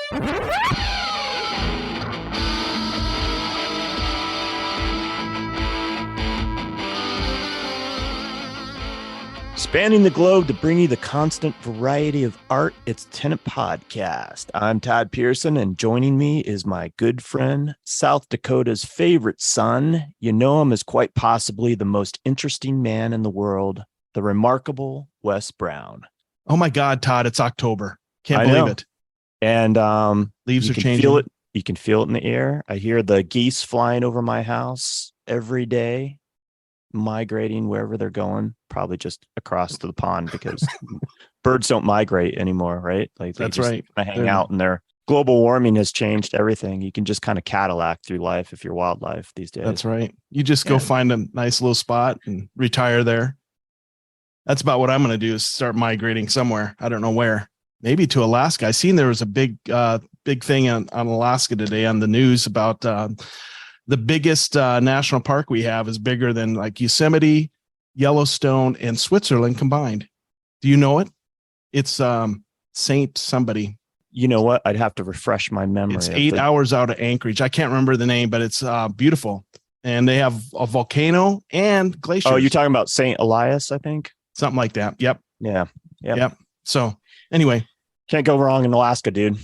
Spanning the globe to bring you the constant variety of art, it's Tenant Podcast. I'm Todd Pearson, and joining me is my good friend, South Dakota's favorite son. You know him as quite possibly the most interesting man in the world, the remarkable Wes Brown. Oh my God, Todd, it's October. Can't believe it. And leaves are changing. Feel it. You can feel it in the air. I hear the geese flying over my house every day, migrating wherever they're going, probably just across to the pond because birds don't migrate anymore, right? Like that's right. They hang out, and their global warming has changed everything. You can just kind of Cadillac through life if you're wildlife these days. That's right. You just go find a nice little spot and retire there. That's about what I'm going to do, is start migrating somewhere. I don't know where. Maybe to Alaska. I seen there was a big thing on Alaska today on the news about the biggest national park we have is bigger than like Yosemite, Yellowstone, and Switzerland combined. Do you know it? It's Saint somebody. You know what? I'd have to refresh my memory. It's 8 hours out of Anchorage. I can't remember the name, but it's beautiful. And they have a volcano and glaciers. Oh, you're talking about St. Elias, I think? Something like that. Yep. Yeah. Yep. So anyway. Can't go wrong in Alaska, dude.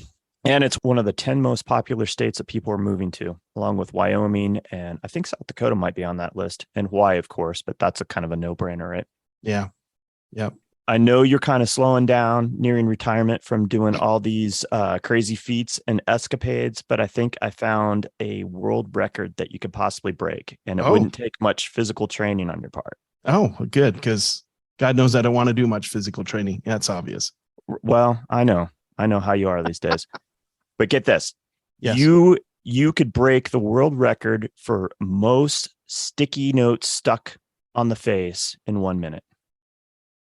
And it's one of the 10 most popular states that people are moving to, along with Wyoming. And I think South Dakota might be on that list, and Hawaii, of course, but that's a kind of a no-brainer, right? Yeah. Yep. I know you're kind of slowing down, nearing retirement from doing all these crazy feats and escapades, but I think I found a world record that you could possibly break, and it wouldn't take much physical training on your part. Oh, good, because God knows I don't want to do much physical training. That's obvious. Well, I know how you are these days. But get this. Yes. You could break the world record for most sticky notes stuck on the face in 1 minute.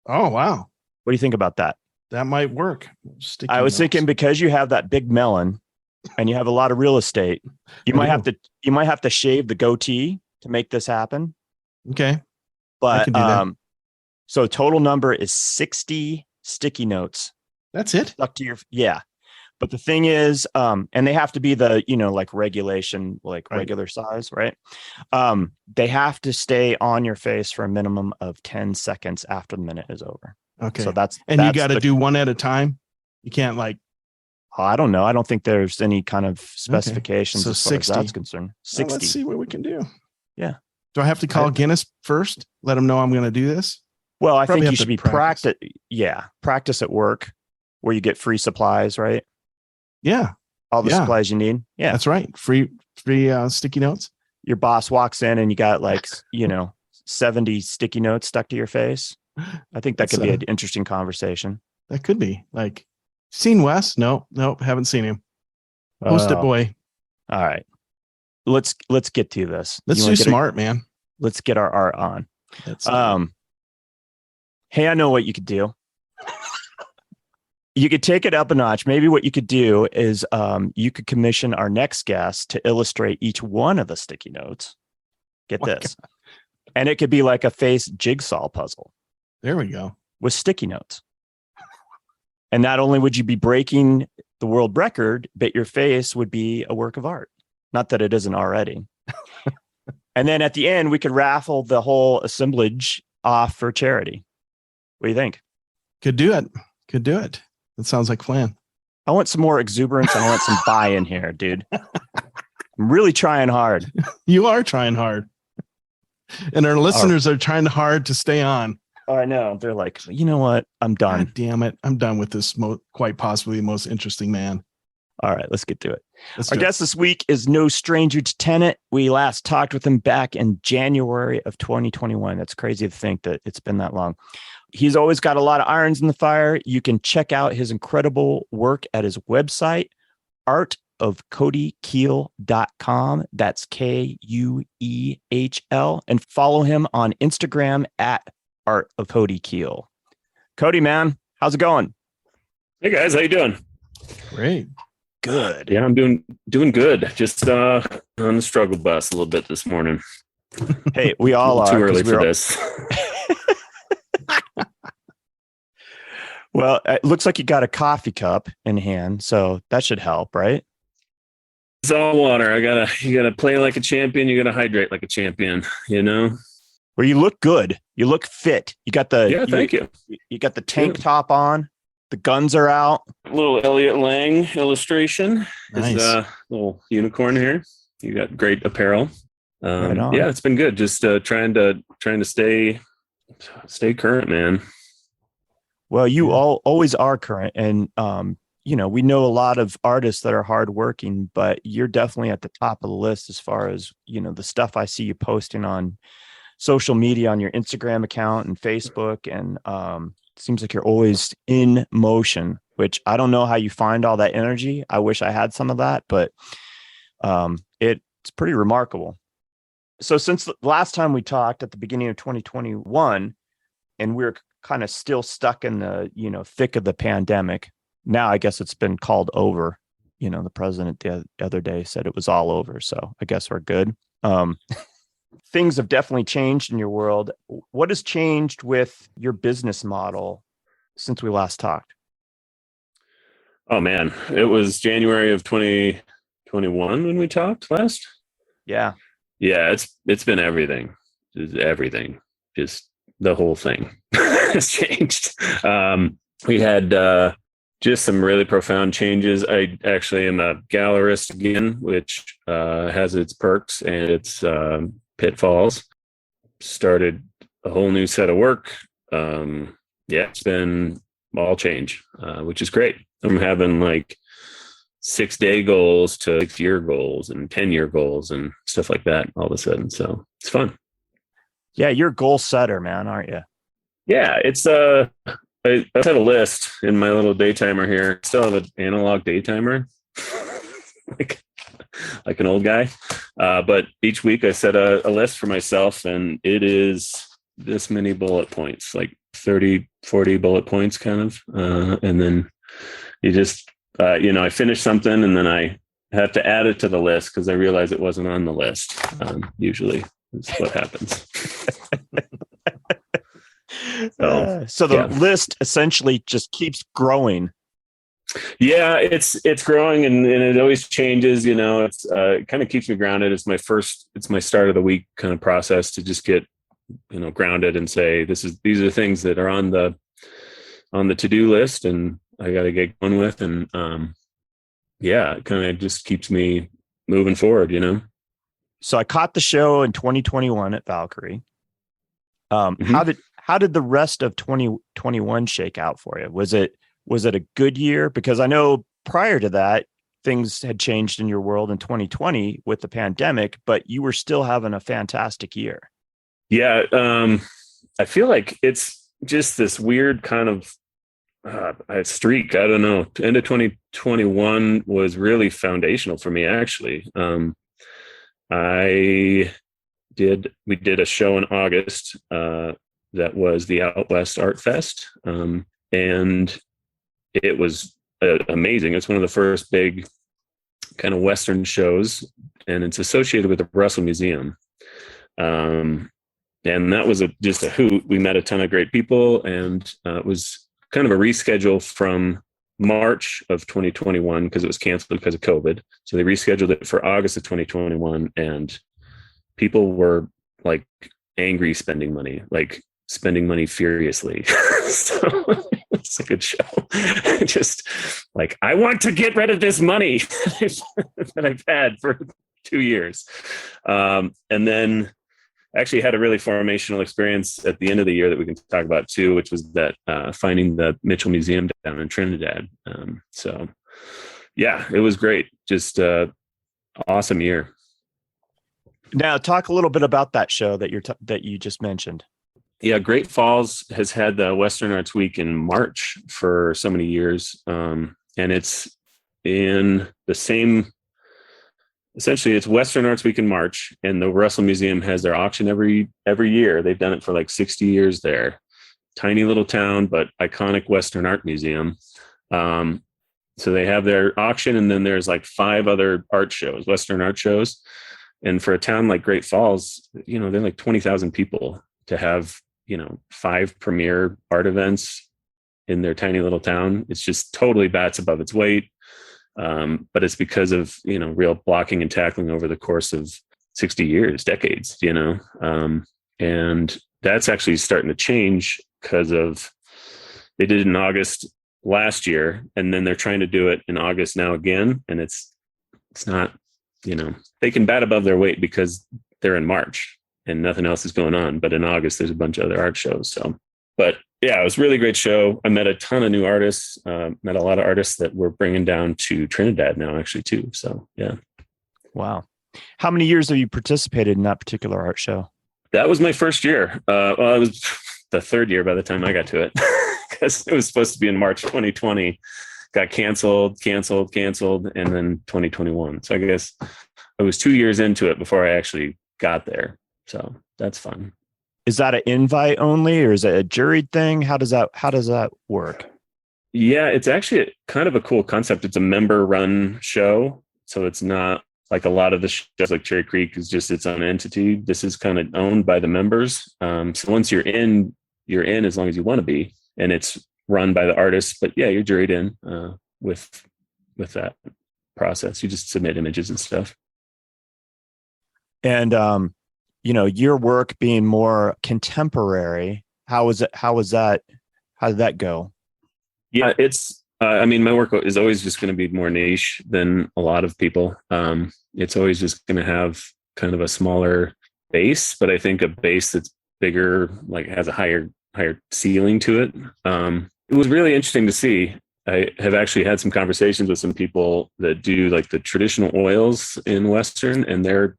Oh, wow. What do you think about that? That might work. I was thinking, because you have that big melon and you have a lot of real estate, you might have to shave the goatee to make this happen. Okay. But I can do that. So total number is 60 sticky notes. That's it? Stuck to yeah. But the thing is, and they have to be the, like regulation, like regular size, right? They have to stay on your face for a minimum of 10 seconds after the minute is over. Okay. So that's you got to do one at a time. You can't I don't know. I don't think there's any kind of specifications as far as that's concerned. 60. Well, let's see what we can do. Yeah. Do I have to call Guinness first? Let them know I'm going to do this? Well, I think you should be practice. Yeah. Practice at work where you get free supplies, right? Yeah. All the supplies you need. Yeah. That's right. Free sticky notes. Your boss walks in and you got 70 sticky notes stuck to your face. I think that could be an interesting conversation. That could be. Seen Wes? Nope, haven't seen him. Post it, boy. All right. Let's get to this. Let's do smart, man. Let's get our art on. Hey, I know what you could do. You could take it up a notch. Maybe what you could do is you could commission our next guest to illustrate each one of the sticky notes. Get this. God. And it could be like a face jigsaw puzzle. There we go. With sticky notes. And not only would you be breaking the world record, but your face would be a work of art. Not that it isn't already. And then at the end, we could raffle the whole assemblage off for charity. What do you think? Could do it. That sounds like a plan. I want some more exuberance and I want some buy-in here, dude. I'm really trying hard. You are trying hard. And our listeners are trying hard to stay on. Oh, I know. They're like, you know what? I'm done. God damn it. I'm done with this quite possibly the most interesting man. All right, let's get to it. Our guest this week is no stranger to Tenant. We last talked with him back in January of 2021. That's crazy to think that it's been that long. He's always got a lot of irons in the fire. You can check out his incredible work at his website, artofcodykuehl.com. That's Kuehl. And follow him on Instagram at artofcodykuehl. Cody, man, how's it going? Hey guys, how you doing? Great. Good. Yeah, I'm doing good. Just on the struggle bus a little bit this morning. Hey, we all are. Too early for this. Well, it looks like you got a coffee cup in hand, so that should help, right? It's all water. You gotta play like a champion. You gotta hydrate like a champion, you know? Well, you look good. You look fit. You got Yeah, thank you. You got the tank top on. The guns are out. Little Elliot Lang illustration. Nice. His little unicorn here. You got great apparel. Right on. Yeah, it's been good. Just trying to stay current, man. Well, you always are current, and we know a lot of artists that are hardworking, but you're definitely at the top of the list as far as the stuff I see you posting on social media, on your Instagram account and Facebook, and it seems like you're always in motion. Which I don't know how you find all that energy. I wish I had some of that, but it's pretty remarkable. So since the last time we talked at the beginning of 2021, and we're kind of still stuck in the thick of the pandemic. Now I guess it's been called over. The president the other day said it was all over, so I guess we're good. Things have definitely changed in your world. What has changed with your business model since we last talked? Oh man, it was January of 2021 when we talked last. Yeah, it's been everything. Just the whole thing has changed. We had just some really profound changes. I actually am a gallerist again, which has its perks and its pitfalls. Started a whole new set of work. It's been all change, which is great. I'm having like 6-day goals to 6-year goals and 10-year goals and stuff like that all of a sudden. So it's fun. Yeah, you're a goal setter, man, aren't you? Yeah, it's I have a list in my little daytimer here. I still have an analog daytimer, like an old guy. But each week I set a list for myself, and it is this many bullet points, like 30, 40 bullet points kind of. And then you just, I finish something and then I have to add it to the list because I realize it wasn't on the list. Usually is what happens. So the list essentially just keeps growing. Yeah, it's growing and it always changes. It's it kind of keeps me grounded. It's my start of the week kind of process to just get grounded and say these are the things that are on the to-do list and I got to get going with. And it kind of just keeps me moving forward. So I caught the show in 2021 at Valkyrie. How did the rest of 2021 shake out for you? Was it a good year? Because I know prior to that, things had changed in your world in 2020 with the pandemic, but you were still having a fantastic year. Yeah. I feel like it's just this weird kind of streak. I don't know. End of 2021 was really foundational for me, actually. We did a show in August that was the Out West Art Fest, and it was amazing. It's one of the first big kind of Western shows, and it's associated with the Russell Museum. And that was just a hoot. We met a ton of great people, and it was kind of a reschedule from March of 2021 because it was canceled because of COVID. So they rescheduled it for August of 2021, and people were like angry spending money furiously. So it's a good show. Just like, I want to get rid of this money that I've had for 2 years. And then actually had a really formational experience at the end of the year that we can talk about too, which was that finding the Mitchell Museum down in Trinidad. So yeah, it was great. Just awesome year. Now talk a little bit about that show that you just mentioned. Yeah, Great Falls has had the Western Arts Week in March for so many years. And it's in the same, essentially it's Western Arts Week in March, and the Russell Museum has their auction every year. They've done it for like 60 years there. Tiny little town, but iconic Western art museum. So they have their auction, and then there's like 5 other art shows, Western art shows. And for a town like Great Falls, they're like 20,000 people to have, 5 premier art events in their tiny little town. It's just totally bats above its weight. But it's because of, real blocking and tackling over the course of 60 years, decades, and that's actually starting to change because they did it in August last year, and then they're trying to do it in August now again. And it's not, they can bat above their weight because they're in March and nothing else is going on. But in August, there's a bunch of other art shows. So, but yeah, it was a really great show. I met a ton of new artists, met a lot of artists that we're bringing down to Trinidad now, actually, too. So, yeah. Wow. How many years have you participated in that particular art show? That was my first year. Well, it was the third year by the time I got to it, because it was supposed to be in March 2020. Got canceled, and then 2021. So I guess I was 2 years into it before I actually got there. So that's fun. Is that an invite only, or is it a juried thing? How does that work? Yeah, it's actually kind of a cool concept. It's a member run show. So it's not like a lot of the shows like Cherry Creek is just its own entity. This is kind of owned by the members. So once you're in as long as you want to be, and it's run by the artists. But yeah, you're juried in with that process. You just submit images and stuff. And your work being more contemporary, how did that go? Yeah, it's my work is always just going to be more niche than a lot of people. It's always just going to have kind of a smaller base, but I think a base that's bigger, like has a higher ceiling to it. It was really interesting to see. I have actually had some conversations with some people that do like the traditional oils in Western, and they're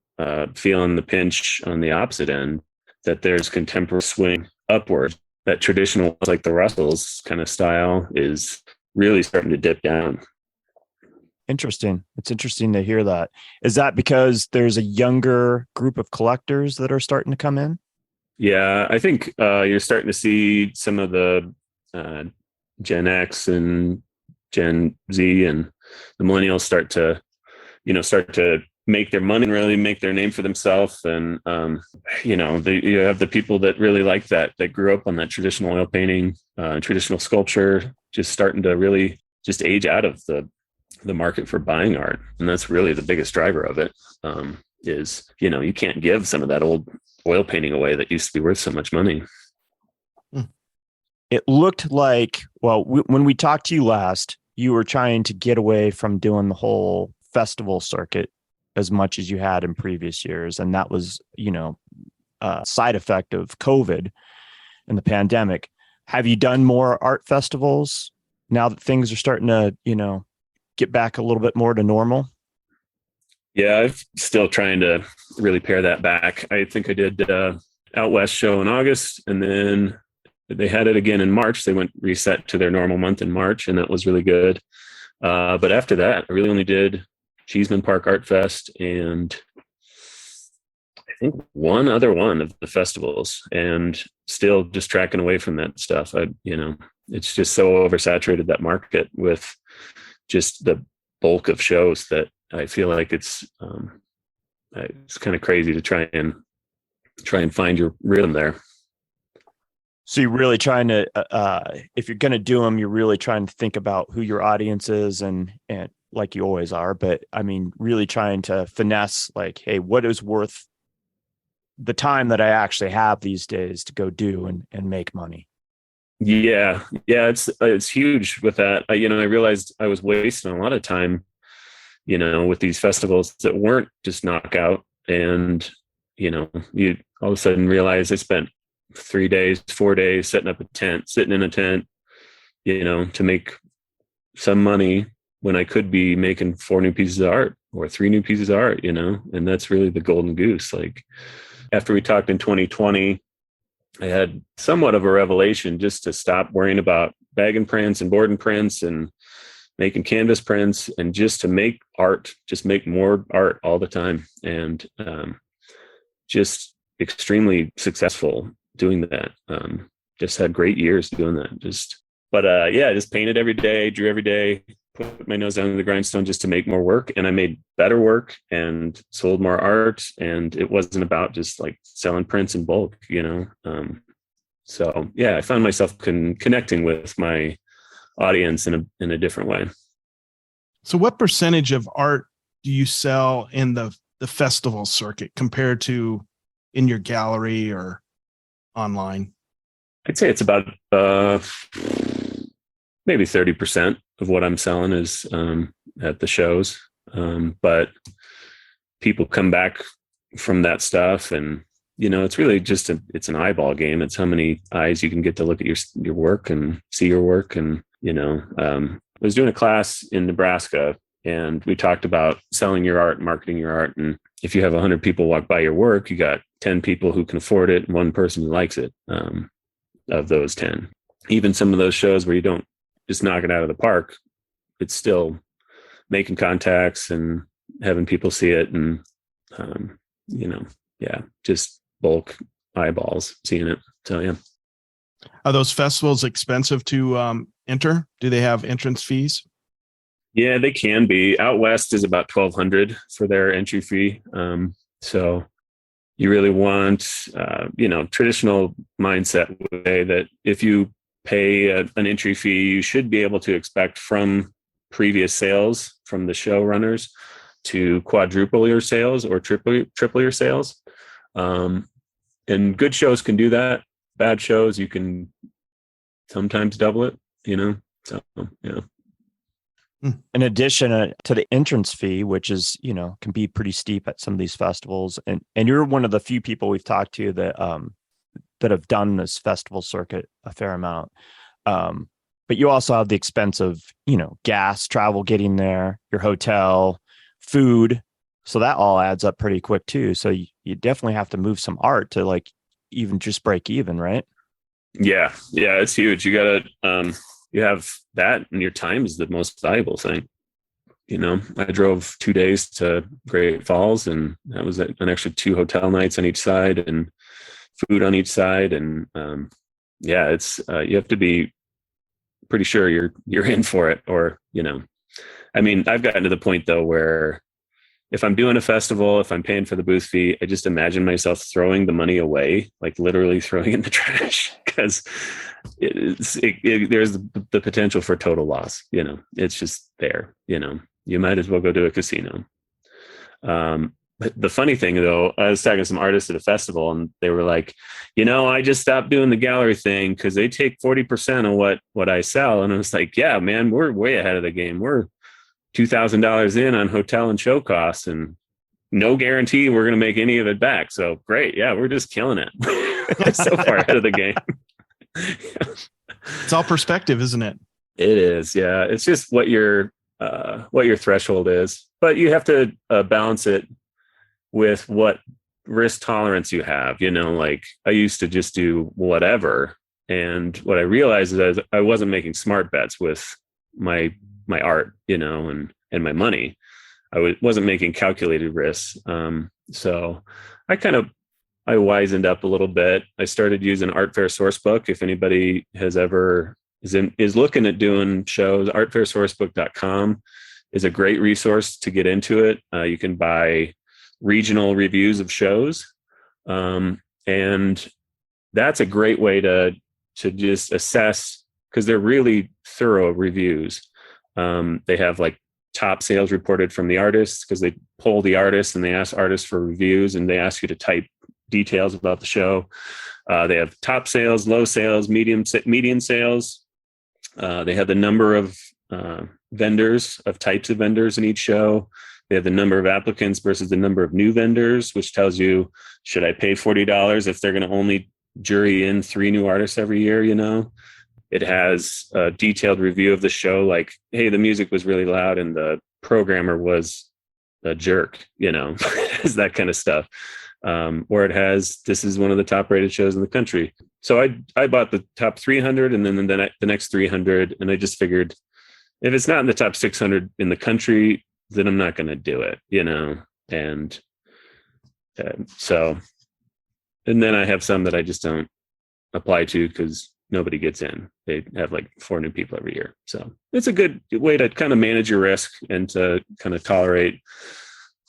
feeling the pinch on the opposite end, that there's contemporary swing upward. That traditional, like the Russells kind of style, is really starting to dip down. Interesting. It's interesting to hear that. Is that because there's a younger group of collectors that are starting to come in? Yeah, I think you're starting to see some of the Gen X and Gen Z and the millennials start to make their money and really make their name for themselves. And, you have the people that really like that grew up on that traditional oil painting, traditional sculpture, just starting to really just age out of the market for buying art. And that's really the biggest driver of it, is, you can't give some of that old oil painting away that used to be worth so much money. It looked like, when we talked to you last, you were trying to get away from doing the whole festival circuit as much as you had in previous years. And that was, a side effect of COVID and the pandemic. Have you done more art festivals now that things are starting to, get back a little bit more to normal? Yeah, I'm still trying to really pare that back. I think I did Out West show in August, and then they had it again in March. They went reset to their normal month in March, and that was really good. But after that, I really only did Cheeseman Park Art Fest and I think one other one of the festivals, and still just tracking away from that stuff. It's just so oversaturated, that market, with just the bulk of shows, that I feel like it's kind of crazy to try and find your rhythm there. So you're really trying to, if you're going to do them, you're really trying to think about who your audience is, and like you always are, but I mean, really trying to finesse, like, hey, what is worth the time that I actually have these days to go do and make money? Yeah. It's huge with that. I realized I was wasting a lot of time, with these festivals that weren't just knockout. And, you all of a sudden realize I spent 3 days, 4 days sitting in a tent, to make some money, when I could be making 4 new pieces of art or 3 new pieces of art, and that's really the golden goose. Like, after we talked in 2020, I had somewhat of a revelation just to stop worrying about bagging prints and boarding prints and making canvas prints, and just to make art, just make more art all the time. And just extremely successful doing that. Just had great years doing that. Just painted every day, drew every day, put my nose down to the grindstone just to make more work. And I made better work and sold more art. And it wasn't about just like selling prints in bulk, So yeah, I found myself connecting with my audience in a different way. So what percentage of art do you sell in the festival circuit compared to in your gallery or online? I'd say it's about maybe 30% of what I'm selling is at the shows. But people come back from that stuff, and it's really just it's an eyeball game. It's how many eyes you can get to look at your work and see your work. And I was doing a class in Nebraska, and we talked about selling your art, marketing your art. And if you have 100 people walk by your work, you got 10 people who can afford it and one person who likes it. Of those 10, even some of those shows where you don't just knock it out of the park, it's still making contacts and having people see it. And, just bulk eyeballs seeing it. So, yeah. Are those festivals expensive to enter? Do they have entrance fees? Yeah, they can be. Out West is about $1,200 for their entry fee. So you really want, traditional mindset would say that if you pay an entry fee, you should be able to expect from previous sales from the showrunners to quadruple your sales or triple your sales. And good shows can do that. Bad shows, you can sometimes double it, So, yeah. In addition to the entrance fee, which is, can be pretty steep at some of these festivals. And you're one of the few people we've talked to that have done this festival circuit a fair amount. But you also have the expense of, gas, travel, getting there, your hotel, food. So that all adds up pretty quick too. So you definitely have to move some art to even just break even, right? Yeah. Yeah. It's huge. You gotta, you have that, and your time is the most valuable thing. I drove 2 days to Great Falls, and that was an extra 2 hotel nights on each side and food on each side. And it's you have to be pretty sure you're in for it, or I've gotten to the point though where if I'm doing a festival, if I'm paying for the booth fee, I just imagine myself throwing the money away, like literally throwing it in the trash, because there's the potential for total loss. It's just there. You might as well go to a casino. But the funny thing though, I was talking to some artists at a festival, and they were like, I just stopped doing the gallery thing because they take 40% of what I sell. And I was like, yeah, man, we're way ahead of the game. We're $2,000 in on hotel and show costs, and no guarantee we're going to make any of it back. So great. Yeah, we're just killing it. We're so far ahead of the game. It's all perspective, isn't it? It is. Yeah. It's just what your threshold is, but you have to balance it with what risk tolerance you have. Like I used to just do whatever. And what I realized is I wasn't making smart bets with my art, and my money. I wasn't making calculated risks. So I wisened up a little bit. I started using Fair Sourcebook. If anybody has ever is looking at doing shows, artfairsourcebook.com is a great resource to get into it. You can buy regional reviews of shows. And that's a great way to just assess, because they're really thorough reviews. They have top sales reported from the artists, because they poll the artists and they ask artists for reviews, and they ask you to type details about the show. They have top sales, low sales, median sales. They have the number of vendors, of types of vendors in each show. They have the number of applicants versus the number of new vendors, which tells you, should I pay $40 if they're going to only jury in 3 new artists every year? It has a detailed review of the show, like, hey, the music was really loud and the programmer was a jerk, it's that kind of stuff. Or it has, this is one of the top rated shows in the country. So I bought the top 300 and then the next 300. And I just figured, if it's not in the top 600 in the country, then I'm not going to do it, And so, and then I have some that I just don't apply to because nobody gets in. They have 4 new people every year. So it's a good way to kind of manage your risk and to kind of tolerate,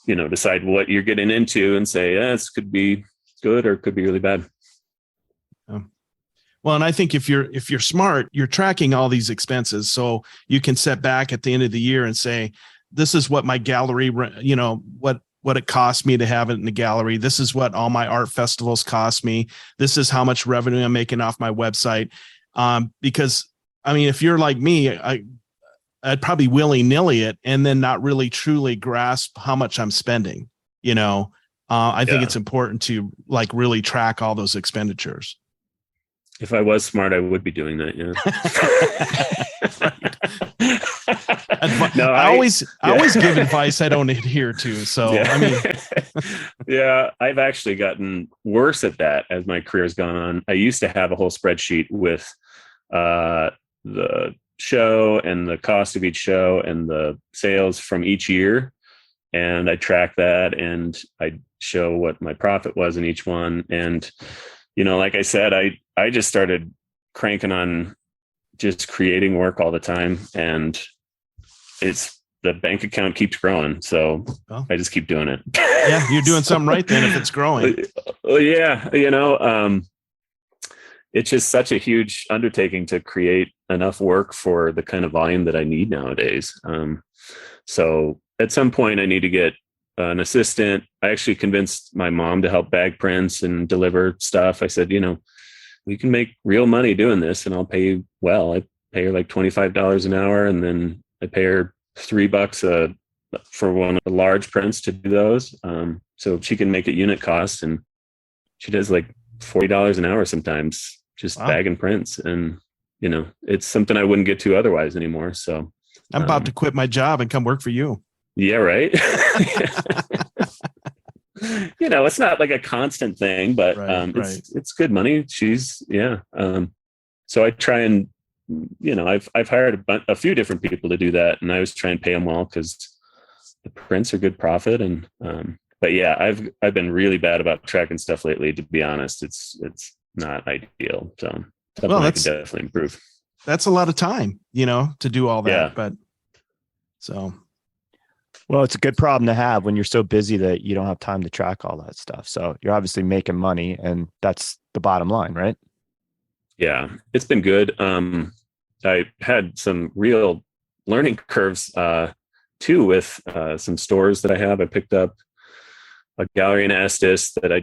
decide what you're getting into and say, this could be good or it could be really bad. Well, and I think if you're smart, you're tracking all these expenses, so you can set back at the end of the year and say, this is what my gallery, what it cost me to have it in the gallery. This is what all my art festivals cost me. This is how much revenue I'm making off my website. Because I mean, if you're like me, I'd probably willy-nilly it and then not really truly grasp how much I'm spending. I think it's important to like really track all those expenditures. If I was smart, I would be doing that. Yeah. No, I always give advice I don't adhere to. So, yeah. I mean, yeah, I've actually gotten worse at that as my career has gone on. I used to have a whole spreadsheet with the show and the cost of each show and the sales from each year. And I track that and I show what my profit was in each one. And, like I said, I just started cranking on just creating work all the time, and the bank account keeps growing. So I just keep doing it. Yeah. You're doing something right then if it's growing. Yeah. It's just such a huge undertaking to create enough work for the kind of volume that I need nowadays. So at some point I need to get an assistant. I actually convinced my mom to help bag prints and deliver stuff. I said, we can make real money doing this and I'll pay you well. I pay her like $25 an hour. And then I pay her $3 for one of the large prints to do those. So she can make it unit cost, and she does like $40 an hour sometimes just bagging prints. And, it's something I wouldn't get to otherwise anymore. So I'm about to quit my job and come work for you. Yeah. Right. It's not like a constant thing, but it's good money. So I try and, I've hired a few different people to do that, and I always try and pay them well because the prints are good profit. And, but yeah, I've been really bad about tracking stuff lately, to be honest. It's not ideal. So something I could definitely improve. That's a lot of time, to do all that. Yeah. But so. Well, it's a good problem to have when you're so busy that you don't have time to track all that stuff. So you're obviously making money, and that's the bottom line, right? Yeah, it's been good. I had some real learning curves too with some stores that I have. I picked up a gallery in Estes that I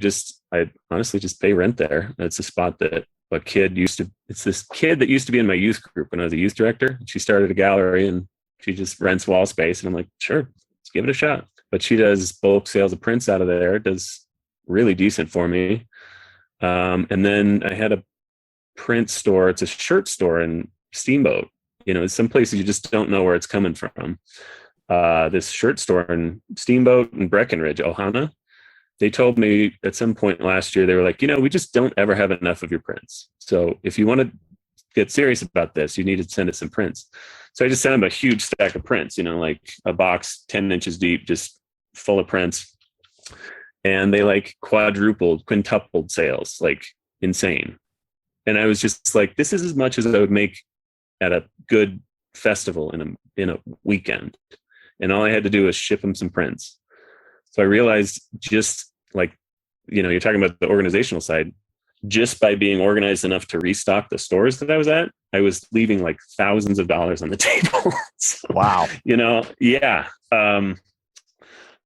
honestly just pay rent there. It's a spot that it's this kid that used to be in my youth group when I was a youth director. She started a gallery and she just rents wall space. And I'm like, sure, let's give it a shot. But she does bulk sales of prints out of there. It does really decent for me. And then I had a print store. It's a shirt store in Steamboat. Some places you just don't know where it's coming from. This shirt store in Steamboat and Breckenridge, Ohana. They told me at some point last year, they were like, we just don't ever have enough of your prints. So if you want to get serious about this, you need to send us some prints. So I just sent them a huge stack of prints, like a box 10 inches deep, just full of prints. And they like quintupled sales, like insane. And I was just like, this is as much as I would make at a good festival in a weekend. And all I had to do was ship them some prints. So I realized just like, you're talking about the organizational side, just by being organized enough to restock the stores that I was at, I was leaving like thousands of dollars on the table. So, wow. Yeah.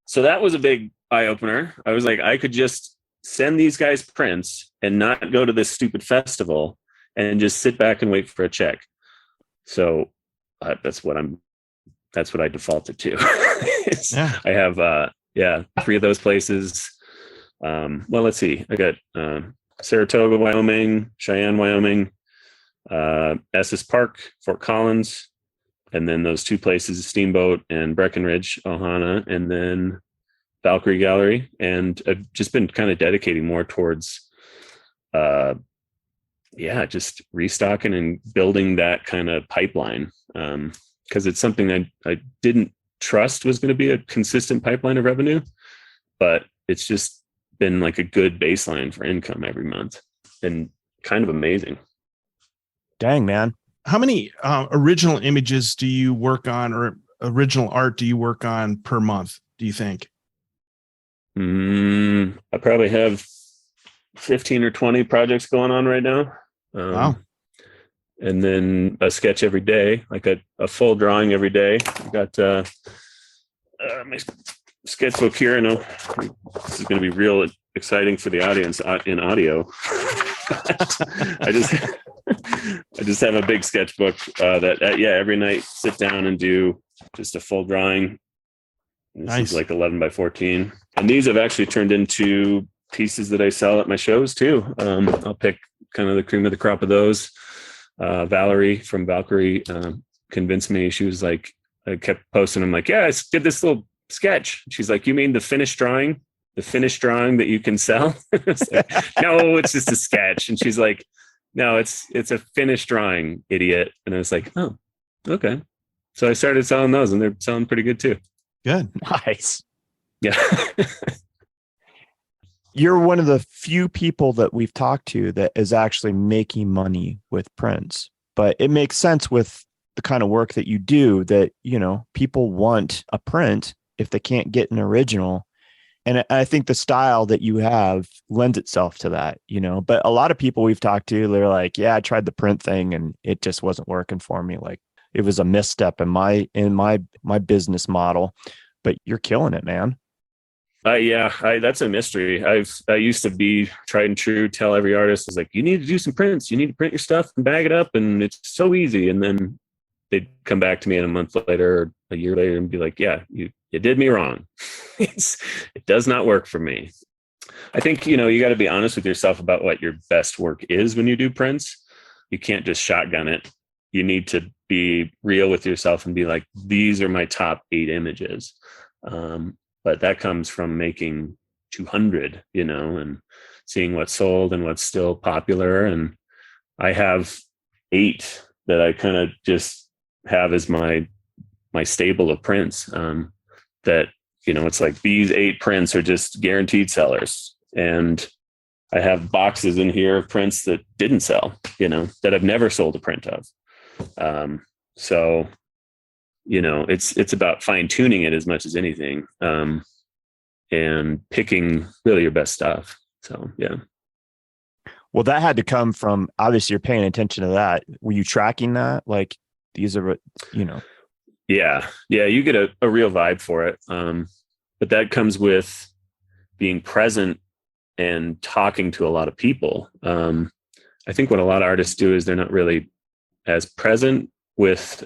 So that was a big eye opener. I was like, I could just send these guys prints and not go to this stupid festival and just sit back and wait for a check. So that's what I defaulted to. Yeah. I have, 3 of those places. Well, let's see. I got Saratoga, Wyoming, Cheyenne, Wyoming, Estes Park, Fort Collins, and then those 2 places, Steamboat and Breckenridge, Ohana, and then Valkyrie Gallery. And I've just been kind of dedicating more towards, just restocking and building that kind of pipeline. Because it's something that I didn't trust was going to be a consistent pipeline of revenue, but it's just been like a good baseline for income every month and kind of amazing. Dang, man. How many original images do you work on, or original art do you work on per month, do you think? I probably have 15 or 20 projects going on right now. Wow. And then a sketch every day, like a full drawing every day. I got my sketchbook here. I know this is going to be real exciting for the audience in audio. I just have a big sketchbook that every night sit down and do just a full drawing. This is like 11 by 14, and these have actually turned into pieces that I sell at my shows too. I'll pick kind of the cream of the crop of those. Valerie from Valkyrie convinced me. She was like, I kept posting. I'm like, yeah, I did this little sketch. She's like, you mean the finished drawing? The finished drawing that you can sell? Like, no, it's just a sketch. And she's like, no, it's a finished drawing, idiot. And I was like, oh, okay. So I started selling those, and they're selling pretty good too. Good. Nice. Yeah. You're one of the few people that we've talked to that is actually making money with prints, but it makes sense with the kind of work that you do that, you know, people want a print if they can't get an original. And I think the style that you have lends itself to that, you know, but a lot of people we've talked to, they're like, yeah, I tried the print thing and it just wasn't working for me. Like it was a misstep in my business model, but you're killing it, man. That's a mystery. I used to be tried and true, tell every artist, is like, you need to do some prints. You need to print your stuff and bag it up. And it's so easy. And then they'd come back to me in a month later or a year later and be like, yeah, you did me wrong. It does not work for me. I think, you know, you got to be honest with yourself about what your best work is when you do prints. You can't just shotgun it. You need to be real with yourself and be like, these are my top 8 images. But that comes from making 200, you know, and seeing what's sold and what's still popular. And I have 8 that I kind of just have as my stable of prints, that, you know, it's like these 8 prints are just guaranteed sellers. And I have boxes in here of prints that didn't sell, you know, that I've never sold a print of. So, you know, it's about fine tuning it as much as anything, and picking really your best stuff. So, yeah. Well, that had to come from, obviously you're paying attention to that. Were you tracking that? Like these are, you know. Yeah. You get a real vibe for it. But that comes with being present and talking to a lot of people. I think what a lot of artists do is they're not really as present with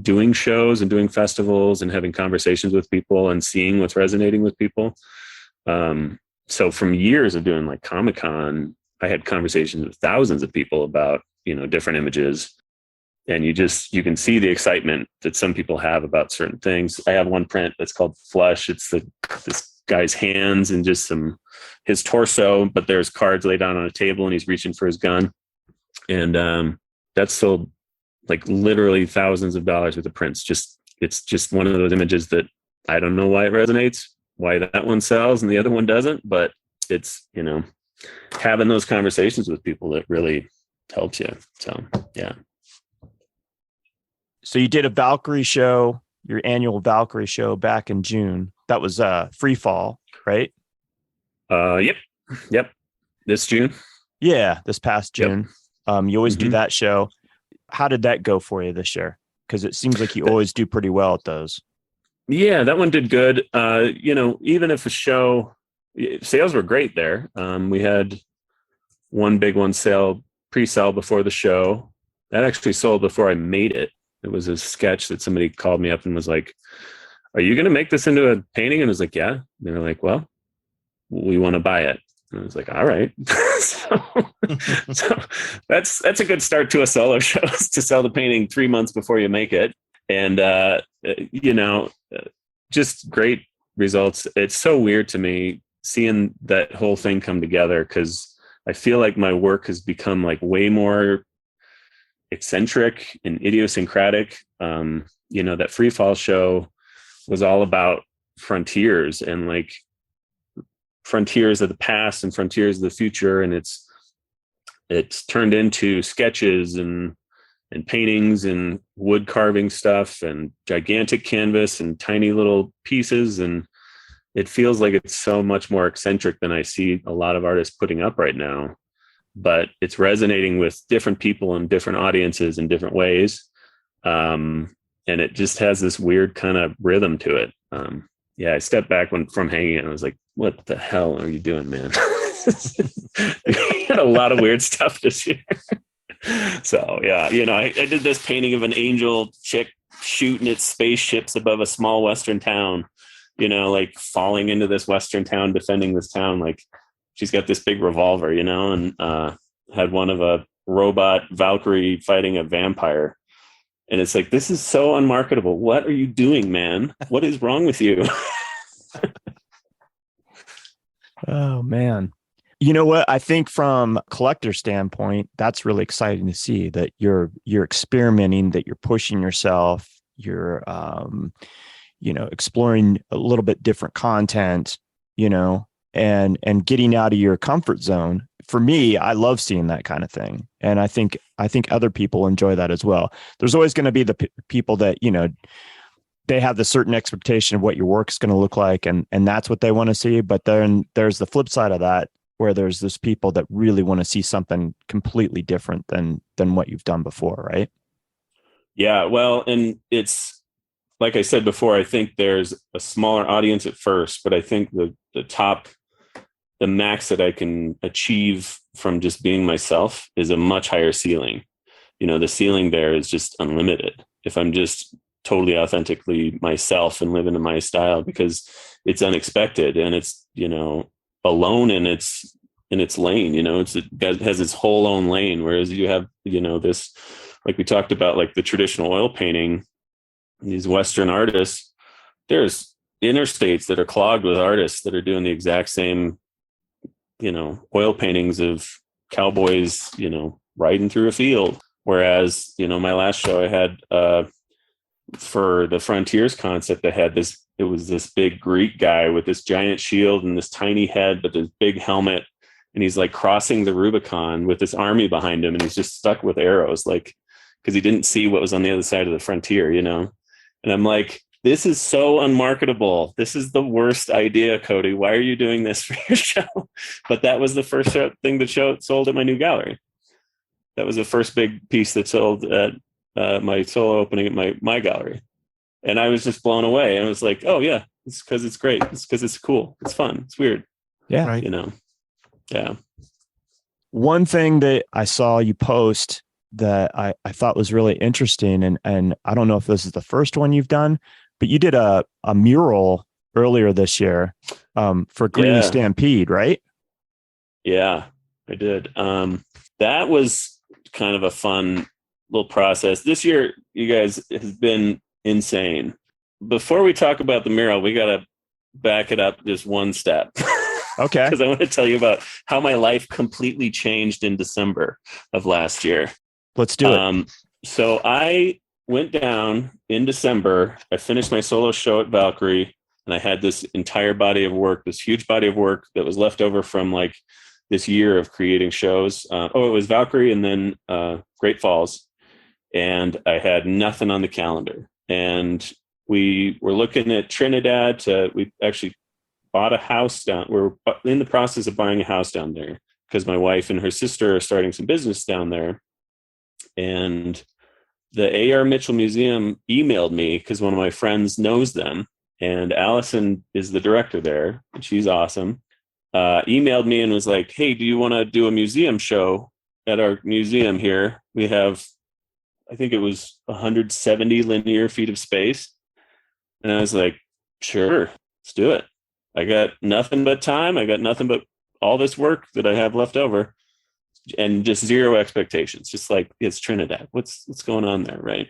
doing shows and doing festivals and having conversations with people and seeing what's resonating with people. So from years of doing like Comic-Con, I had conversations with thousands of people about, you know, different images. And you can see the excitement that some people have about certain things. I have one print that's called Flesh. It's this guy's hands and just his torso, but there's cards laid down on a table and he's reaching for his gun. And that's sold like literally thousands of dollars with the prints. It's just one of those images that I don't know why it resonates, why that one sells and the other one doesn't, but it's, you know, having those conversations with people that really helps you. So, yeah. So you did a Valkyrie show, your annual Valkyrie show back in June. That was Free Fall, right? Yep. This June. Yeah, this past June. Yep. You always do that show. How did that go for you this year? Because it seems like you always do pretty well at those. Yeah, that one did good. You know, even if a show, sales were great there. We had one big one pre-sale before the show. That actually sold before I made it. It was a sketch that somebody called me up and was like, are you going to make this into a painting? And I was like, yeah. And they were like, well, we want to buy it. And I was like, all right. so that's a good start to a solo show, to sell the painting 3 months before you make it. And, you know, just great results. It's so weird to me seeing that whole thing come together, because I feel like my work has become like way more eccentric and idiosyncratic. You know, that Free Fall show was all about frontiers and like frontiers of the past and frontiers of the future. And it's turned into sketches and paintings and wood carving stuff and gigantic canvas and tiny little pieces. And it feels like it's so much more eccentric than I see a lot of artists putting up right now. but it's resonating with different people and different audiences in different ways. And it just has this weird kind of rhythm to it. I stepped back from hanging it and I was like, what the hell are you doing, man? You had a lot of weird stuff this year. So yeah, I did this painting of an angel chick shooting its spaceships above a small Western town, like falling into this Western town, defending this town. Like she's got this big revolver, and had one of a robot Valkyrie fighting a vampire. And it's like, this is so unmarketable. What are you doing, man? What is wrong with you? Oh, man. You know what? I think from a collector standpoint, that's really exciting to see that you're experimenting, that you're pushing yourself, you're, exploring a little bit different content, and getting out of your comfort zone. For me, I love seeing that kind of thing. And I think other people enjoy that as well. There's always going to be the people that, they have the certain expectation of what your work is going to look like. And that's what they want to see. But then there's the flip side of that, where there's this people that really want to see something completely different than what you've done before. Right. Yeah. Well, and it's, like I said before, I think there's a smaller audience at first, but I think the max that I can achieve from just being myself is a much higher ceiling. The ceiling there is just unlimited if I'm just totally authentically myself and live into my style, because it's unexpected and it's, alone in its lane. It has its whole own lane. Whereas you have, this, like we talked about, like the traditional oil painting, these Western artists, there's interstates that are clogged with artists that are doing the exact same, oil paintings of cowboys, riding through a field. Whereas, my last show I had, for the Frontiers concept, I had it was this big Greek guy with this giant shield and this tiny head, but this big helmet. And he's like crossing the Rubicon with this army behind him. And he's just stuck with arrows, like, because he didn't see what was on the other side of the frontier, And I'm like, this is so unmarketable. This is the worst idea, Cody. Why are you doing this for your show? But that was the first thing that sold at my new gallery. That was the first big piece that sold at my solo opening at my gallery. And I was just blown away. And I was like, oh yeah, it's because it's great. It's because it's cool. It's fun. It's weird. Yeah. Right. Yeah. One thing that I saw you post that I thought was really interesting, and I don't know if this is the first one you've done, but you did a mural earlier this year for Greeley Stampede, right? Yeah, I did. That was kind of a fun little process. This year, you guys, has been insane. Before we talk about the mural, we got to back it up just one step. Okay. Because I want to tell you about how my life completely changed in December of last year. Let's do it. So I went down in December. I finished my solo show at Valkyrie, and I had this entire body of work, this huge body of work that was left over from like this year of creating shows. It was Valkyrie and then Great Falls. And I had nothing on the calendar. And we were looking at Trinidad. We actually bought a house down. We're in the process of buying a house down there because my wife and her sister are starting some business down there. And the A.R. Mitchell Museum emailed me because one of my friends knows them. And Allison is the director there, and she's awesome. Emailed me and was like, hey, do you want to do a museum show at our museum here? We have, I think it was 170 linear feet of space. And I was like, sure, let's do it. I got nothing but time. I got nothing but all this work that I have left over and just zero expectations. Just like, it's Trinidad. What's going on there, right?